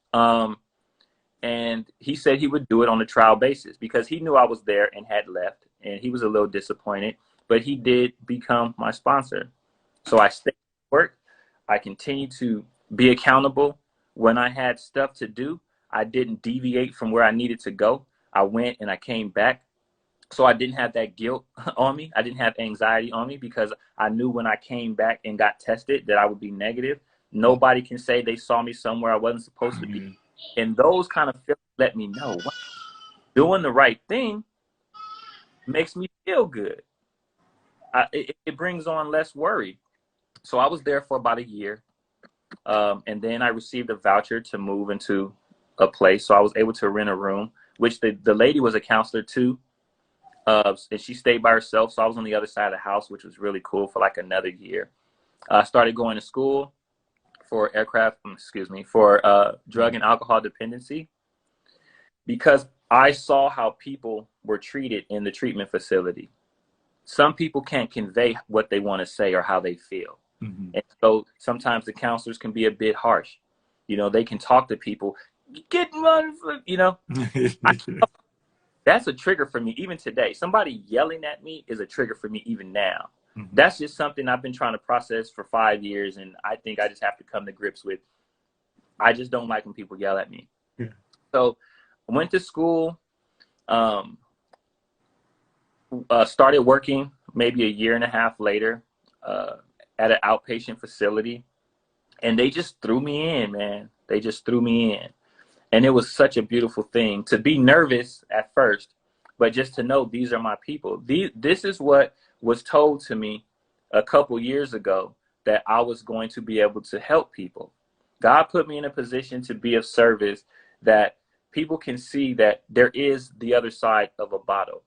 And he said he would do it on a trial basis because he knew I was there and had left, and he was a little disappointed, but he did become my sponsor. So I stayed at work. I continued to be accountable. When I had stuff to do, I didn't deviate from where I needed to go. I went and I came back. So I didn't have that guilt on me. I didn't have anxiety on me because I knew when I came back and got tested that I would be negative. Nobody can say they saw me somewhere I wasn't supposed to be. And those kind of feelings let me know doing the right thing makes me feel good. It brings on less worry. So I was there for about a year. And then I received a voucher to move into a place. So I was able to rent a room, which the lady was a counselor too. And she stayed by herself. So I was on the other side of the house, which was really cool for like another year. I started going to school for drug and alcohol dependency because I saw how people were treated in the treatment facility. Some people can't convey what they want to say or how they feel. And so sometimes the counselors can be a bit harsh. You know, they can talk to people, that's a trigger for me even today. Somebody yelling at me is a trigger for me even now. That's just something I've been trying to process for 5 years, and I think I just have to come to grips with. I just don't like when people yell at me. So I went to school, started working maybe a year and a half later at an outpatient facility, and they just threw me in, man. They just threw me in. And it was such a beautiful thing to be nervous at first, but just to know these are my people. This is what was told to me a couple years ago, that I was going to be able to help people. God put me in a position to be of service, that people can see that there is the other side of a bottle.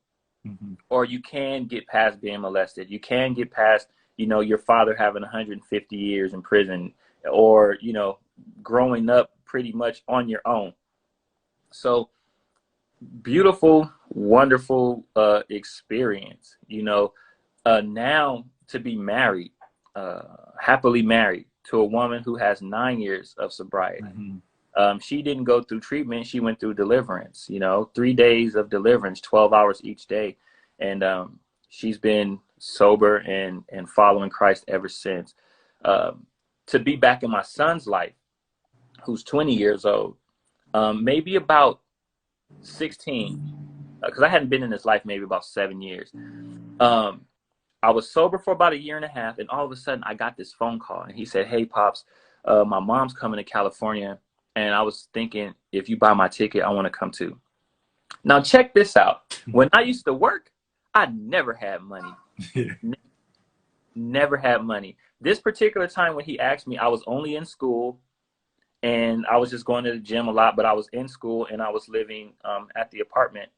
Or you can get past being molested. You can get past, your father having 150 years in prison, or, growing up pretty much on your own. So beautiful, wonderful experience, now to be married, happily married to a woman who has 9 years of sobriety. She didn't go through treatment. She went through deliverance, 3 days of deliverance, 12 hours each day. And she's been sober and following Christ ever since. To be back in my son's life, who's 20 years old, maybe about 16, because I hadn't been in his life maybe about 7 years. I was sober for about a year and a half, and all of a sudden I got this phone call, and he said, "Hey, Pops, my mom's coming to California, and I was thinking if you buy my ticket, I want to come too." Now check this out. When I used to work, I never had money. Never had money. This particular time when he asked me, I was only in school, and I was just going to the gym a lot, but I was in school and I was living at the apartment,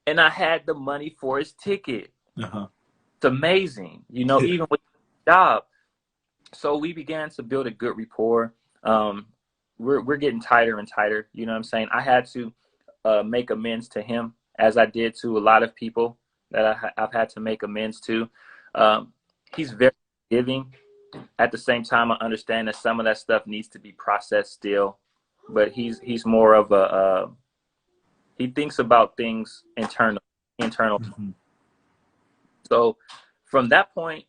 and I had the money for his ticket. It's amazing, even with the job. So we began to build a good rapport. We're getting tighter and tighter. You know what I'm saying? I had to make amends to him, as I did to a lot of people that I've had to make amends to. He's very forgiving. At the same time, I understand that some of that stuff needs to be processed still, but he's more of a he thinks about things internal. So from that point,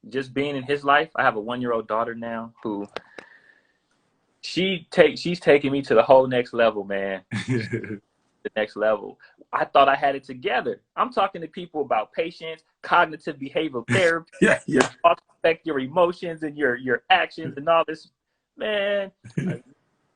just being in his life, I have a 1-year-old daughter now who she's taking me to the whole next level, man. The next level. I thought I had it together. I'm talking to people about patience, cognitive behavioral therapy, affect your emotions and your actions and all this. Man,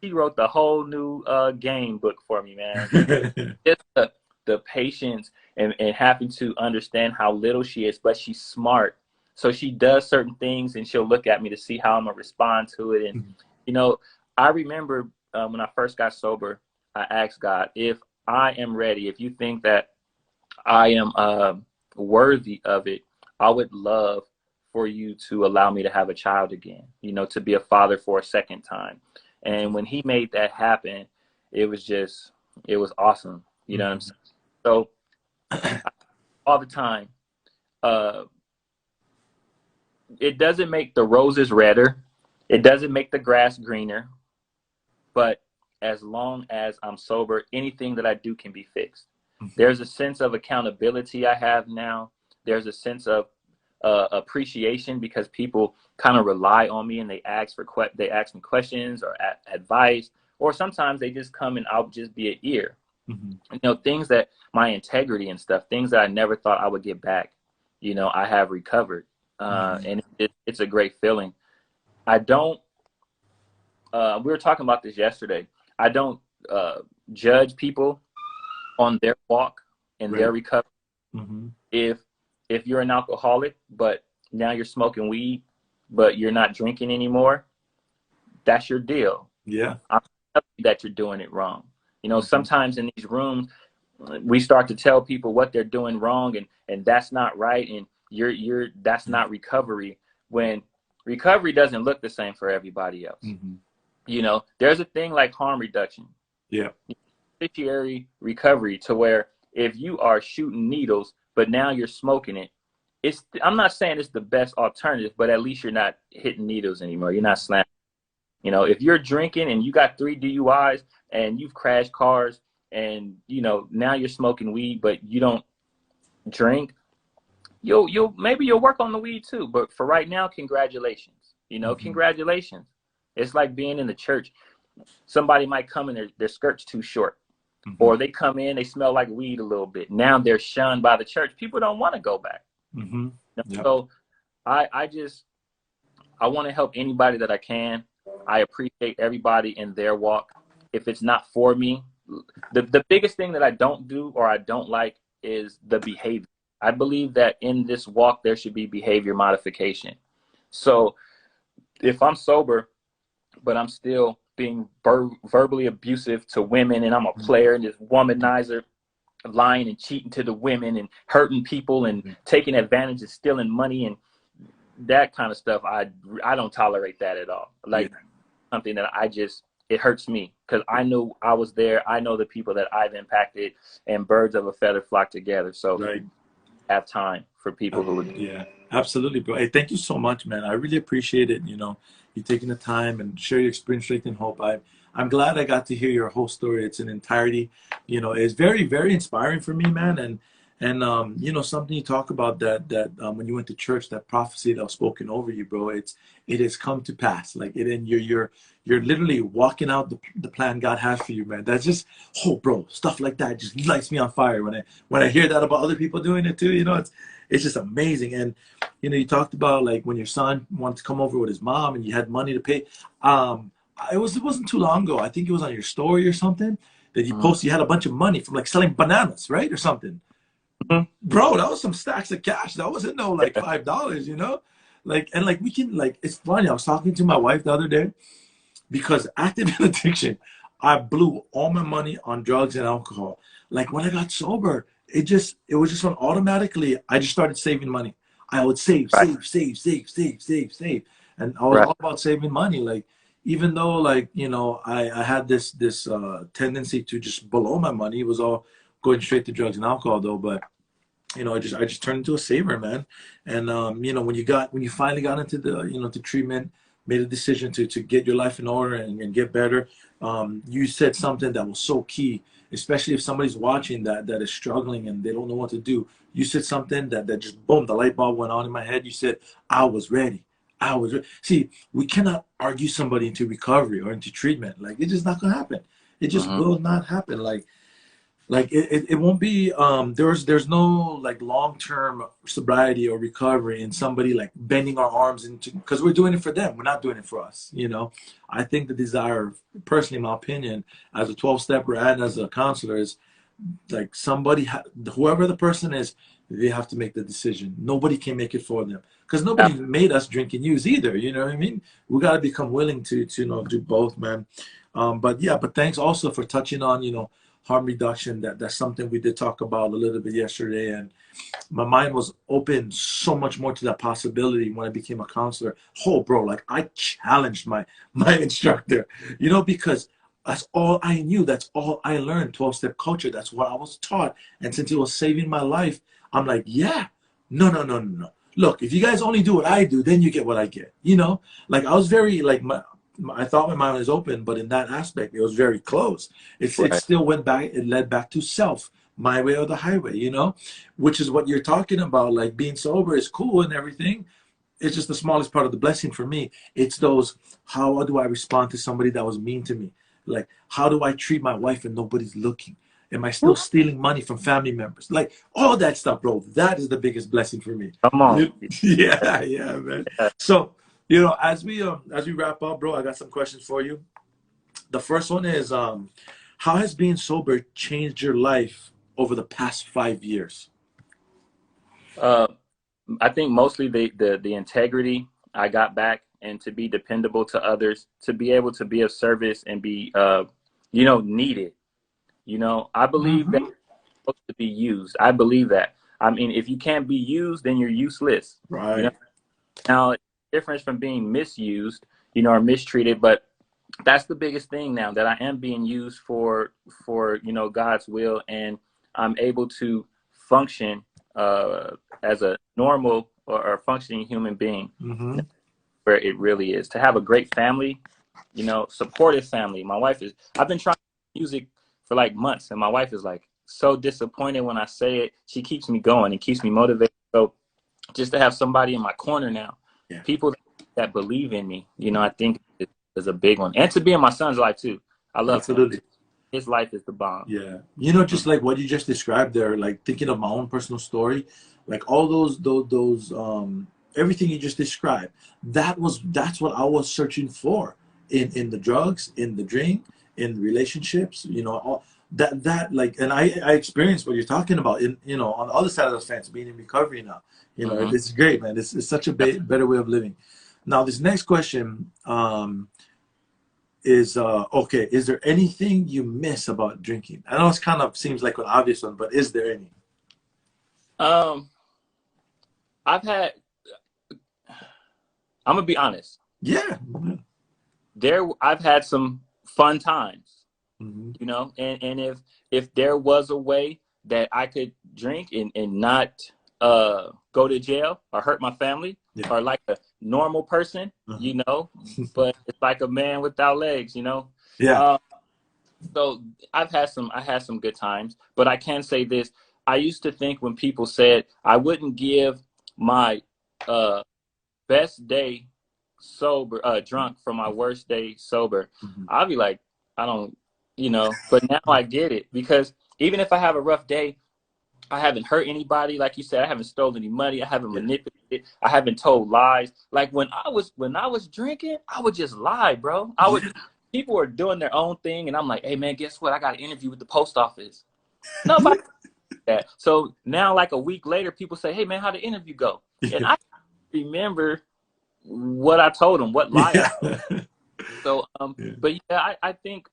he wrote the whole new game book for me, man. Just the patience and having to understand how little she is, but she's smart. So she does certain things and she'll look at me to see how I'm gonna respond to it. And, I remember when I first got sober, I asked God, if I am ready, if you think that I am worthy of it, I would love for you to allow me to have a child again, you know, to be a father for a second time. And when he made that happen, it was awesome. You know what I'm saying? So all the time, uh, it doesn't make the roses redder. It doesn't make the grass greener. But as long as I'm sober, anything that I do can be fixed. There's a sense of accountability I have now. There's a sense of appreciation because people kind of rely on me and they ask me questions or advice, or sometimes they just come and I'll just be an ear. You know, things that my integrity and stuff, things that I never thought I would get back, you know, I have recovered. And it's a great feeling. I don't, we were talking about this yesterday. I don't judge people on their walk and their recovery. If you're an alcoholic, but now you're smoking weed, but you're not drinking anymore, that's your deal. Yeah. I'm telling you that you're doing it wrong. You know, sometimes in these rooms, we start to tell people what they're doing wrong, and that's not right, and that's not recovery, when recovery doesn't look the same for everybody else. You know, there's a thing like harm reduction. Yeah. Tertiary recovery, to where if you are shooting needles, but now you're smoking it, I'm not saying it's the best alternative, but at least you're not hitting needles anymore. You're not slamming. You know, if you're drinking and you got 3 DUIs and you've crashed cars and, you know, now you're smoking weed, but you don't drink, maybe you'll work on the weed too. But for right now, congratulations. You know, congratulations. It's like being in the church. Somebody might come in, their skirt's too short. Or they come in, they smell like weed a little bit. Now they're shunned by the church. People don't want to go back. So I want to help anybody that I can. I appreciate everybody in their walk. If it's not for me, the biggest thing that I don't do or I don't like is the behavior. I believe that in this walk, there should be behavior modification. So if I'm sober, but I'm still being verbally abusive to women, and I'm a player and this womanizer, lying and cheating to the women and hurting people and taking advantage and stealing money and that kind of stuff, I don't tolerate that at all. Like something that it hurts me because I know I was there. I know the people that I've impacted, and birds of a feather flock together. So have time for people who would. Yeah, absolutely, bro. Hey, thank you so much, man. I really appreciate it. You know, you taking the time and share your experience, strength, and hope. I'm glad I got to hear your whole story. It's in entirety. You know, it's very, very inspiring for me, man. And you know, something you talk about that when you went to church, that prophecy that was spoken over you, bro. It has come to pass. Like and you're literally walking out the plan God has for you, man. That's just, bro, stuff like that just lights me on fire when I hear that about other people doing it too. You know, it's just amazing. And you know, you talked about like when your son wanted to come over with his mom and you had money to pay. It wasn't too long ago. I think it was on your story or something that you posted. You had a bunch of money from like selling bananas, right, or something. Bro, that was some stacks of cash. That wasn't no like $5, you know? Like, and like we can like, it's funny. I was talking to my wife the other day because active in addiction, I blew all my money on drugs and alcohol. Like when I got sober, it was just automatically, I just started saving money. I would save. And I was all about saving money. Like, even though like, you know, I had this tendency to just blow my money. It was all going straight to drugs and alcohol though. But you know, I just turned into a saver, man. And you know, when you finally got into the, you know, to treatment, made a decision to get your life in order and get better, you said something that was so key, especially if somebody's watching that is struggling and they don't know what to do. You said something that just boom, the light bulb went on in my head. You said, I was ready. See, we cannot argue somebody into recovery or into treatment. Like, it's just not gonna happen. It just will not happen. Like it won't be. There's no like long-term sobriety or recovery in somebody like bending our arms into, because we're doing it for them. We're not doing it for us. You know, I think the desire, personally, in my opinion, as a 12-stepper and as a counselor, is like whoever the person is, they have to make the decision. Nobody can make it for them because nobody made us drink and use either. You know what I mean? We got to become willing to do both, man. But yeah, but thanks also for touching on, harm reduction. That's something we did talk about a little bit yesterday, and my mind was open so much more to that possibility when I became a counselor. Oh, bro, like I challenged my instructor, because that's all I knew. That's all I learned. 12-step culture. That's what I was taught. And since it was saving my life, I'm like, yeah, no, no, no, no, no. Look, if you guys only do what I do, then you get what I get. Like I was very like I thought my mind was open, but in that aspect, it was very closed. It still went back. It led back to self, my way or the highway. Which is what you're talking about. Like being sober is cool and everything. It's just the smallest part of the blessing for me. It's those, how do I respond to somebody that was mean to me? Like, how do I treat my wife and nobody's looking? Am I still stealing money from family members? Like, all that stuff, bro. That is the biggest blessing for me. Come on. Yeah, man. So, as we wrap up, bro, I got some questions for you. The first one is, how has being sober changed your life over the past 5 years? I think mostly the integrity I got back, and to be dependable to others, to be able to be of service and be, needed. I believe that it's supposed to be used. I believe that. I mean, if you can't be used, then you're useless. Right. Now, it's different from being misused, or mistreated, but that's the biggest thing now, that I am being used for God's will, and I'm able to function as a normal or functioning human being. Where it really is to have a great family, supportive family. I've been trying music for like months, and my wife is like so disappointed when I say it. She keeps me going and keeps me motivated. So just to have somebody in my corner now, people that believe in me, I think is a big one. And to be in my son's life too. I love Absolutely. him. His life is the bomb. Yeah. Just like what you just described there, like thinking of my own personal story, like all those everything you just described, that's what I was searching for in the drugs, in the drink, in relationships, all that like, and I experienced what you're talking about on the other side of the fence, being in recovery now. It's great, man. It's such a better way of living. Now, this next question is okay, is there anything you miss about drinking? I know it kind of seems like an obvious one, but is there any? I'm gonna be honest. Yeah. I've had some fun times, and if there was a way that I could drink and not go to jail or hurt my family, or like a normal person, but it's like a man without legs, Yeah. So I had some good times, but I can say this. I used to think when people said I wouldn't give my best day sober drunk for my worst day sober, I'll be like, I don't, but now I get it, because even if I have a rough day, I haven't hurt anybody. Like you said, I haven't stolen any money. I haven't manipulated. I haven't told lies. Like when I was drinking, I would just lie, bro. People were doing their own thing, and I'm like, hey man, guess what? I got an interview with the post office. Nobody did that. So now, like a week later, people say, hey man, how'd the interview go? And I remember what I told them, what lie I told. So, but yeah, I think,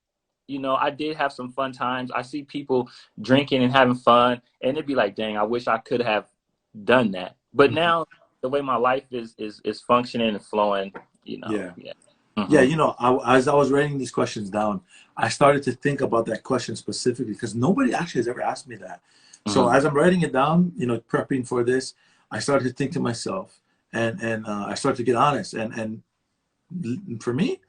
I did have some fun times. I see people drinking and having fun, and it'd be like, dang, I wish I could have done that. But now the way my life is functioning and flowing, Yeah. As I was writing these questions down, I started to think about that question specifically, because nobody actually has ever asked me that. So as I'm writing it down, prepping for this, I started to think to myself, and I started to get honest. And for me,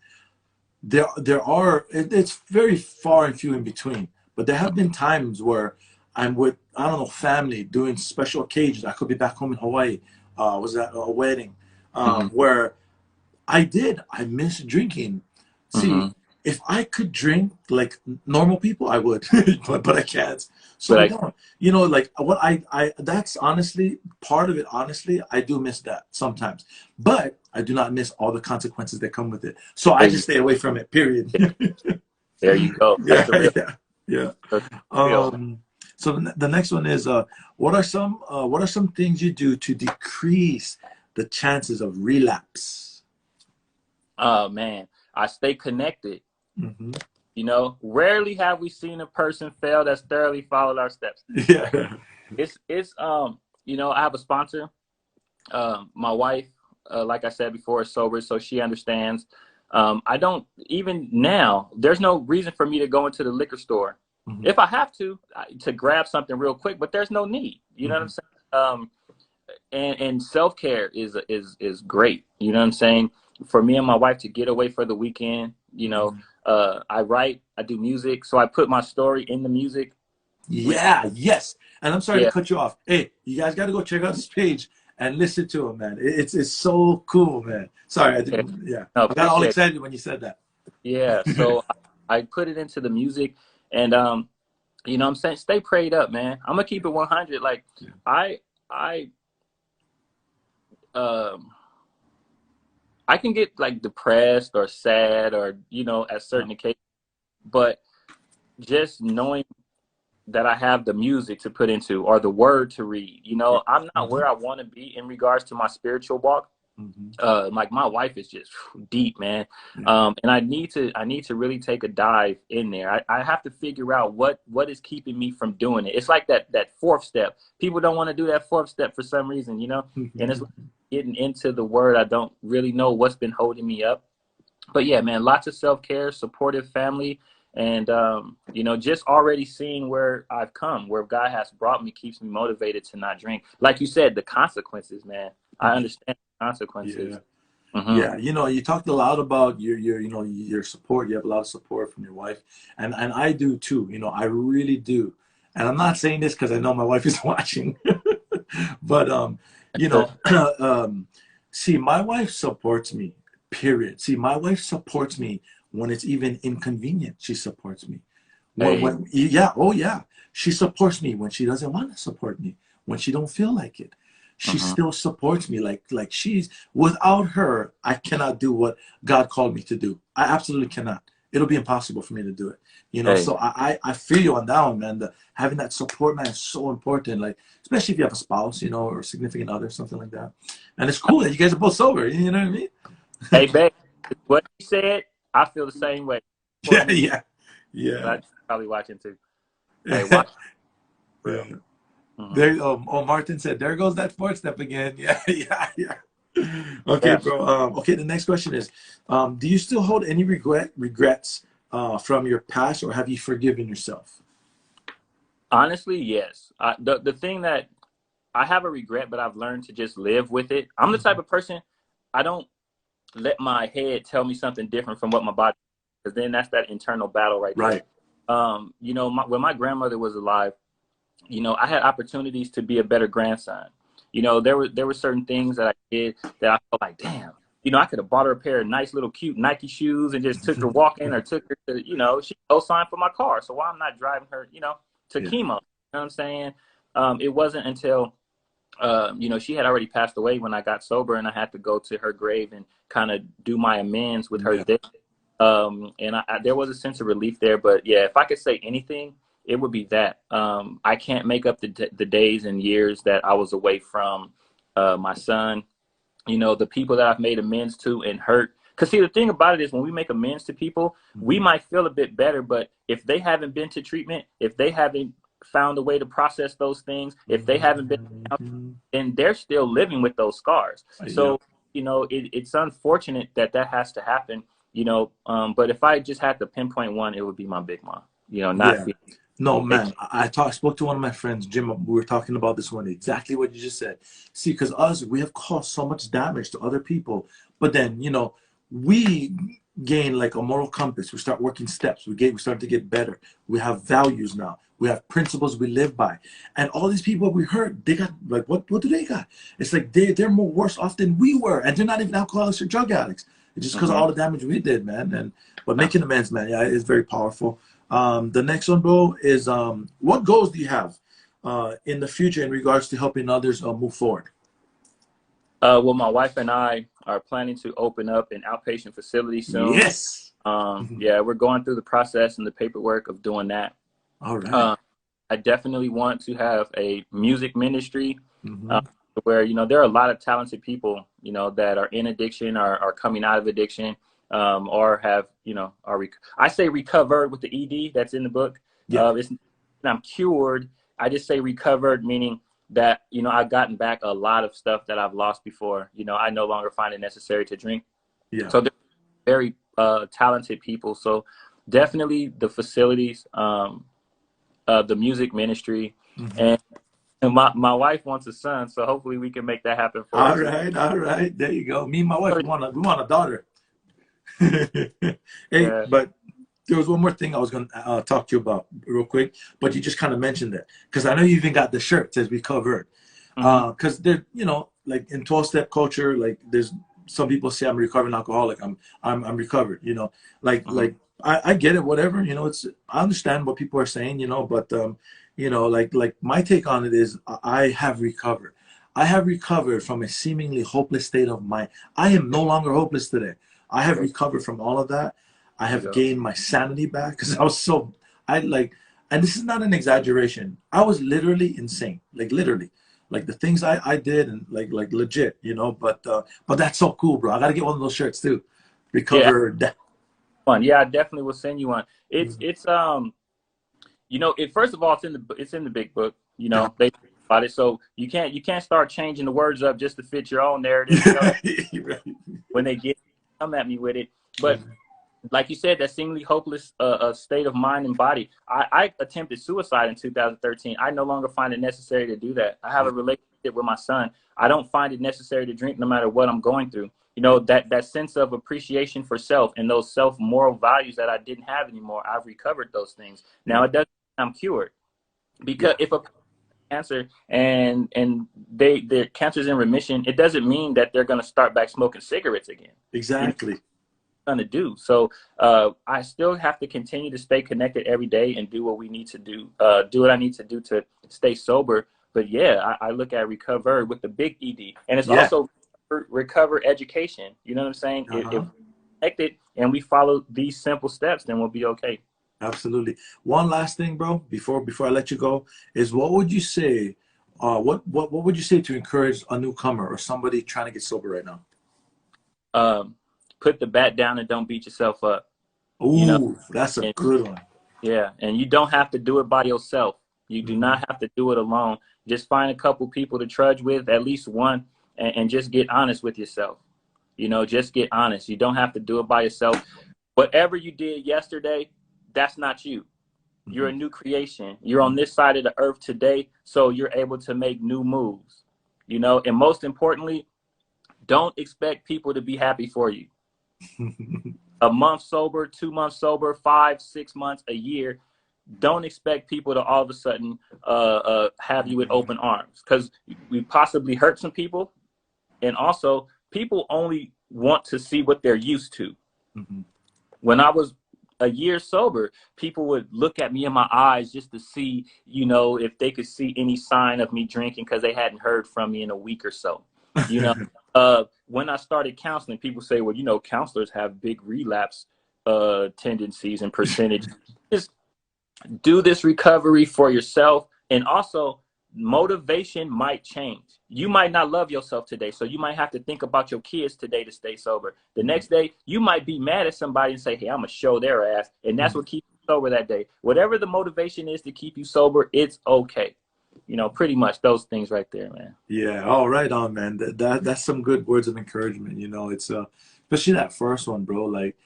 there are, it's very far and few in between, but there have been times where I'm with, I don't know, family doing special occasions. I could be back home in Hawaii, was at a wedding, where I miss drinking. See, if I could drink like normal people, I would, but I can't. So I don't. Like what that's honestly part of it. Honestly, I do miss that sometimes, but I do not miss all the consequences that come with it. So I just stay away from it. Period. There you go. That's the real. Yeah. So the next one is, what are some things you do to decrease the chances of relapse? Oh man, I stay connected. Hmm. You know, rarely have we seen a person fail that's thoroughly followed our steps. Yeah. It's you know, I have a sponsor. My wife, like I said before, is sober, so she understands. I don't even now. There's no reason for me to go into the liquor store Hmm. if I have to grab something real quick, but there's no need. You know what I'm Hmm. saying? And self care is great. You know what I'm saying? For me and my wife to get away for the weekend. You know, Hmm. I write, I do music, so I put my story in the music. Which Yeah, yes. And I'm sorry to yeah, cut you off. Hey, you guys got to go check out this page and listen to him, man. It's so cool, man. Sorry, I yeah, didn't. Yeah, no, I got all appreciate it. excited when you said that. Yeah, so I put it into the music, and you know what I'm saying, stay prayed up, man. I'm gonna keep it 100. Like Yeah. I I um I can get like depressed or sad or you know at certain occasions, but just knowing that I have the music to put into or the word to read, you Yeah. know, I'm not Hmm. where I want to be in regards to my spiritual walk. Hmm. Like my wife is just deep, man. Yeah. And I need to really take a dive in there. I have to figure out what is keeping me from doing it. It's like that fourth step. People don't want to do that fourth step for some reason, you know. And it's like getting into the word. I don't really know what's been holding me up. But yeah, man, lots of self-care, supportive family, and you know, just already seeing where I've come, where God has brought me, keeps me motivated to not drink. Like you said, the consequences, man. I understand the consequences. Yeah. Hmm. Yeah, you talked a lot about your support. You have a lot of support from your wife, and I do too. I really do. And I'm not saying this because I know my wife is watching, but you know, um, see, my wife supports me. Period. See, my wife supports me when it's even inconvenient. She supports me. Hey, Yeah, oh yeah, she supports me when she doesn't want to support me, when she don't feel like it. She hmm, still supports me. Like she's without her, I cannot do what God called me to do. I absolutely cannot. It'll be impossible for me to do it. hey, So I feel you on that one, man. Having that support, man, is so important. Like especially if you have a spouse, or significant other, something like that. And it's cool that you guys are both sober. You know what I mean? hey, babe. What you said, I feel the same way. Yeah, Support me, yeah, yeah, but I probably watching too. Hey, watch for real. yeah. Hmm. There, Martin said, "There goes that fourth step again." Yeah, yeah, yeah. Okay, Yeah. bro. Okay, the next question is, do you still hold any regrets from your past, or have you forgiven yourself? Honestly, yes. The thing that I have a regret, but I've learned to just live with it. I'm the type Mhm. of person, I don't let my head tell me something different from what my body, because then that's that internal battle right there. Right. You know, when my grandmother was alive, you know, I had opportunities to be a better grandson. You know, there were certain things that I did that I felt like, damn, you know, I could have bought her a pair of nice little cute Nike shoes and just took her walking or took her to, you know, she no sign for my car. So why I'm not driving her, you know, to Yeah. chemo. You know what I'm saying? It wasn't until you know, she had already passed away when I got sober, and I had to go to her grave and kind of do my amends with her Yeah. death. And there was a sense of relief there. But yeah, if I could say anything, it would be that. I can't make up the days and years that I was away from my son. You know, the people that I've made amends to and hurt. Because see, the thing about it is, when we make amends to people, we Mhm. might feel a bit better. But if they haven't been to treatment, if they haven't found a way to process those things, if they haven't been, Mhm. then they're still living with those scars. Yep. So, you know, it's unfortunate that that has to happen, you know. But if I just had to pinpoint one, it would be my big mom, you know, not Yeah. feeling No, it. man. Spoke to one of my friends, Jim. We were talking about this one, exactly what you just said. See, because we have caused so much damage to other people, but then we gain like a moral compass. We start working steps. We start to get better. We have values now. We have principles we live by, and all these people we hurt, they got like what do they got? It's like they're more worse off than we were, and they're not even alcoholics or drug addicts. It's just because of Hmm. all the damage we did, man. But Yeah. making amends, man, yeah, is very powerful. The next one, bro, is what goals do you have in the future in regards to helping others move forward? Well, my wife and I are planning to open up an outpatient facility soon. Yes. Yeah, we're going through the process and the paperwork of doing that. All right. Um, I definitely want to have a music ministry Mm-hmm. where, you know, there are a lot of talented people, you know, that are in addiction, are coming out of addiction, or have, you know, I say recovered with the ED that's in the book. Yeah. It's I'm cured. I just say recovered, meaning that, you know, I've gotten back a lot of stuff that I've lost before. You know, I no longer find it necessary to drink. Yeah. So they're very talented people. So definitely the facilities, the music ministry, Mm-hmm. and my wife wants a son, so hopefully we can make that happen for her All too. right. All right. There you go. Me and my wife, So, we want a daughter. Hey, yeah, but there was one more thing I was going to talk to you about real quick, but you just kind of mentioned it because I know you even got the shirt says recovered. hmm Because there, you know, like in 12-step culture, like there's some people say I'm a recovering alcoholic. I'm recovered. You know, hmm I get it. Whatever. You know, I understand what people are saying. You know, but you know, like my take on it is I have recovered. I have recovered from a seemingly hopeless state of mind. I am no longer hopeless today. I have there recovered from all of that. I you have go. gained my sanity back because I was so I like, and this is not an exaggeration. I was literally insane, like literally, like the things I did and like legit, you know. But that's so cool, bro. I gotta get one of those shirts too. Yeah, Recovered. one. Yeah, I definitely will send you one. It's Mhm. it's you know, it first of all, it's in the big book. You Yeah. know, they talk about it, so you can't start changing the words up just to fit your own narrative. You know, Right. when they come at me with it, but Mhm. like you said, that seemingly hopeless state of mind and body. I attempted suicide in 2013. I no longer find it necessary to do that. I have Yeah. a relationship with my son. I don't find it necessary to drink no matter what I'm going through. You know, that sense of appreciation for self and those self moral values that I didn't have anymore. I've recovered those things. Now Yeah. it doesn't mean I'm cured, because Yeah. if a cancer and their cancer's in remission, it doesn't mean that they're going to start back smoking cigarettes again. You know, Exactly. going to do. So I still have to continue to stay connected every day and do what we need to do, do what I need to do to stay sober. But yeah, I look at recover with the big ED, and it's Yeah. also recover education. You know what I'm saying? If Uh-huh. we're connected and we follow these simple steps, then we'll be okay. Absolutely. One last thing, bro, before I let you go, is what would you say? What would you say to encourage a newcomer or somebody trying to get sober right now? Um, Put the bat down and don't beat yourself up. You know, Ooh, that's a and good one. yeah, and you don't have to do it by yourself. You do Hmm. not have to do it alone. Just find a couple people to trudge with, at least one, and just get honest with yourself. You know, just get honest. You don't have to do it by yourself. Whatever you did yesterday, that's not you. You're Hmm. a new creation. You're on this side of the earth today, so you're able to make new moves. You know, and most importantly, don't expect people to be happy for you. A month sober, 2 months sober, 5, 6 months, a year, don't expect people to all of a sudden have you with open arms, because we possibly hurt some people, and also people only want to see what they're used to. Hmm. When I was a year sober, people would look at me in my eyes just to see, you know, if they could see any sign of me drinking, because they hadn't heard from me in a week or so. You know, when I started counseling, people say, well, you know, counselors have big relapse tendencies and percentage. Just do this recovery for yourself. And also, motivation might change. You might not love yourself today, so you might have to think about your kids today to stay sober. The next day, you might be mad at somebody and say, hey, I'm gonna show their ass, and that's what keeps you sober that day. Whatever the motivation is to keep you sober, it's okay. You know, pretty much those things right there, man. Yeah, all right on, man. That's some good words of encouragement. You know, it's especially that first one, bro. Like,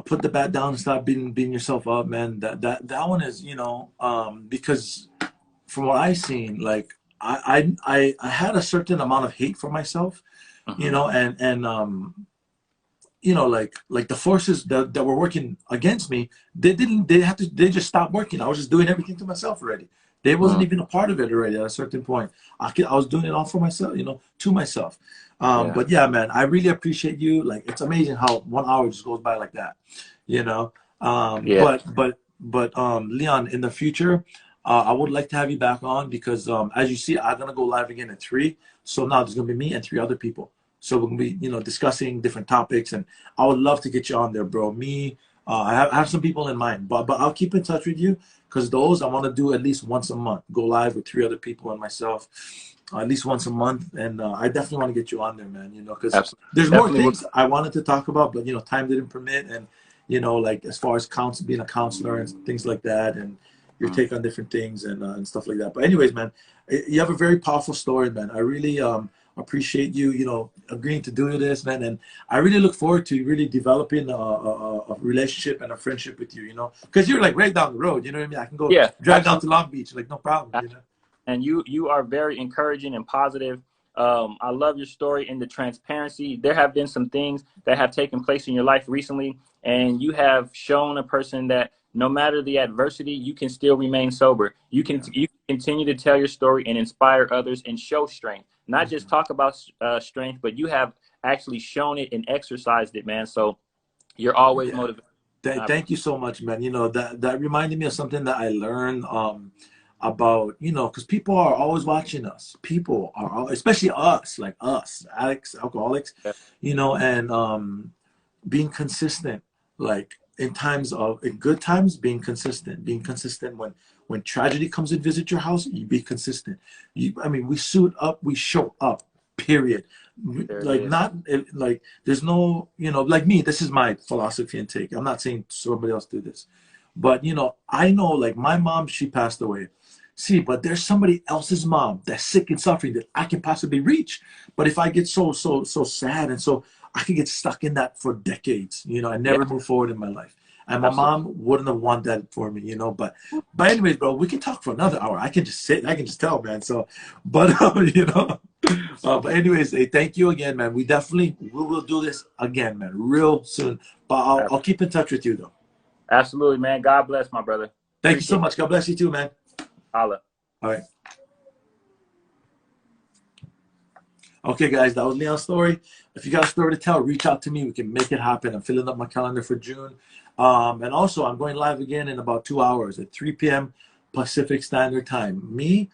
put the bat down and stop beating yourself up, man. That one is, you know, because from what I seen, like I had a certain amount of hate for myself, you Mm-hmm. know, and you know, like the forces that were working against me, they just stopped working. I was just doing everything to myself already. They wasn't Mm, even a part of it already at a certain point. I was doing it all for myself, you know, to myself. yeah. But yeah, man, I really appreciate you. Like, it's amazing how 1 hour just goes by like that, you know. Yeah. Leon, in the future, I would like to have you back on because as you see, I'm gonna go live again at 3. So now there's gonna be me and 3 other people. So we're gonna be, you know, discussing different topics, and I would love to get you on there, bro. Me, I have some people in mind, but I'll keep in touch with you because those I want to do at least once a month. Go live with 3 other people and myself, at least once a month, and I definitely want to get you on there, man. You know, because Absolutely. there's more Definitely. things I wanted to talk about, but you know, time didn't permit, and you know, like as far as being a counselor and things like that, and your take on different things and stuff like that. But anyways, man, you have a very powerful story, man. I really appreciate you, you know, agreeing to do this, man. And I really look forward to really developing a relationship and a friendship with you, you know, because you're like right down the road, you know what I mean? I can go Yeah, drive down to absolutely. Long Beach, like no problem, you know? And you are very encouraging and positive. I love your story and the transparency. There have been some things that have taken place in your life recently, and you have shown a person that no matter the adversity, you can still remain sober. Yeah. You can continue to tell your story and inspire others and show strength. Not just talk about strength, but you have actually shown it and exercised it, man. So you're always Yeah. motivated. Thank you so much, man. You know, that reminded me of something that I learned about, you know, because people are always watching us. People are, especially us, like us, addicts, alcoholics, you know, and being consistent, like in good times, being consistent when tragedy comes and visit your house, you be consistent. I mean, we suit up, we show up, period. There it Like is. not like there's no, you know, like me, this is my philosophy and take. I'm not saying somebody else do this, but you know, I know like my mom, she passed away. See, but there's somebody else's mom that's sick and suffering that I can possibly reach. But if I get so sad and so I could get stuck in that for decades, you know, I Yeah, never move forward in my life. And my absolutely. mom wouldn't have wanted that for me, you know. But anyways, bro, we can talk for another hour. I can just sit, I can just tell, man. So, but you know, but anyways, hey, thank you again, man. We will do this again, man, real soon. But I'll keep in touch with you though. Absolutely, man. God bless, my brother. Thank you so Appreciate it. much. God bless you too, man. Holla. All right. Okay, guys, that was Leon's story. If you got a story to tell, reach out to me. We can make it happen. I'm filling up my calendar for June. And also, I'm going live again in about 2 hours at 3 p.m. Pacific Standard Time. Me,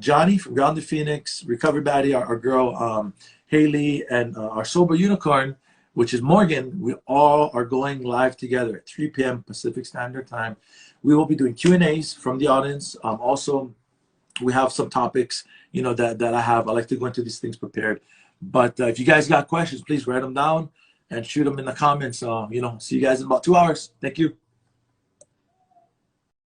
Johnny from Grounded Phoenix, Recovery Baddie, our girl Haley, and our Sober Unicorn, which is Morgan, we all are going live together at 3 p.m. Pacific Standard Time. We will be doing Q&As from the audience. Also, we have some topics, you know, that I have. I like to go into these things prepared. But if you guys got questions, please write them down and shoot them in the comments. You know, see you guys in about 2 hours. Thank you.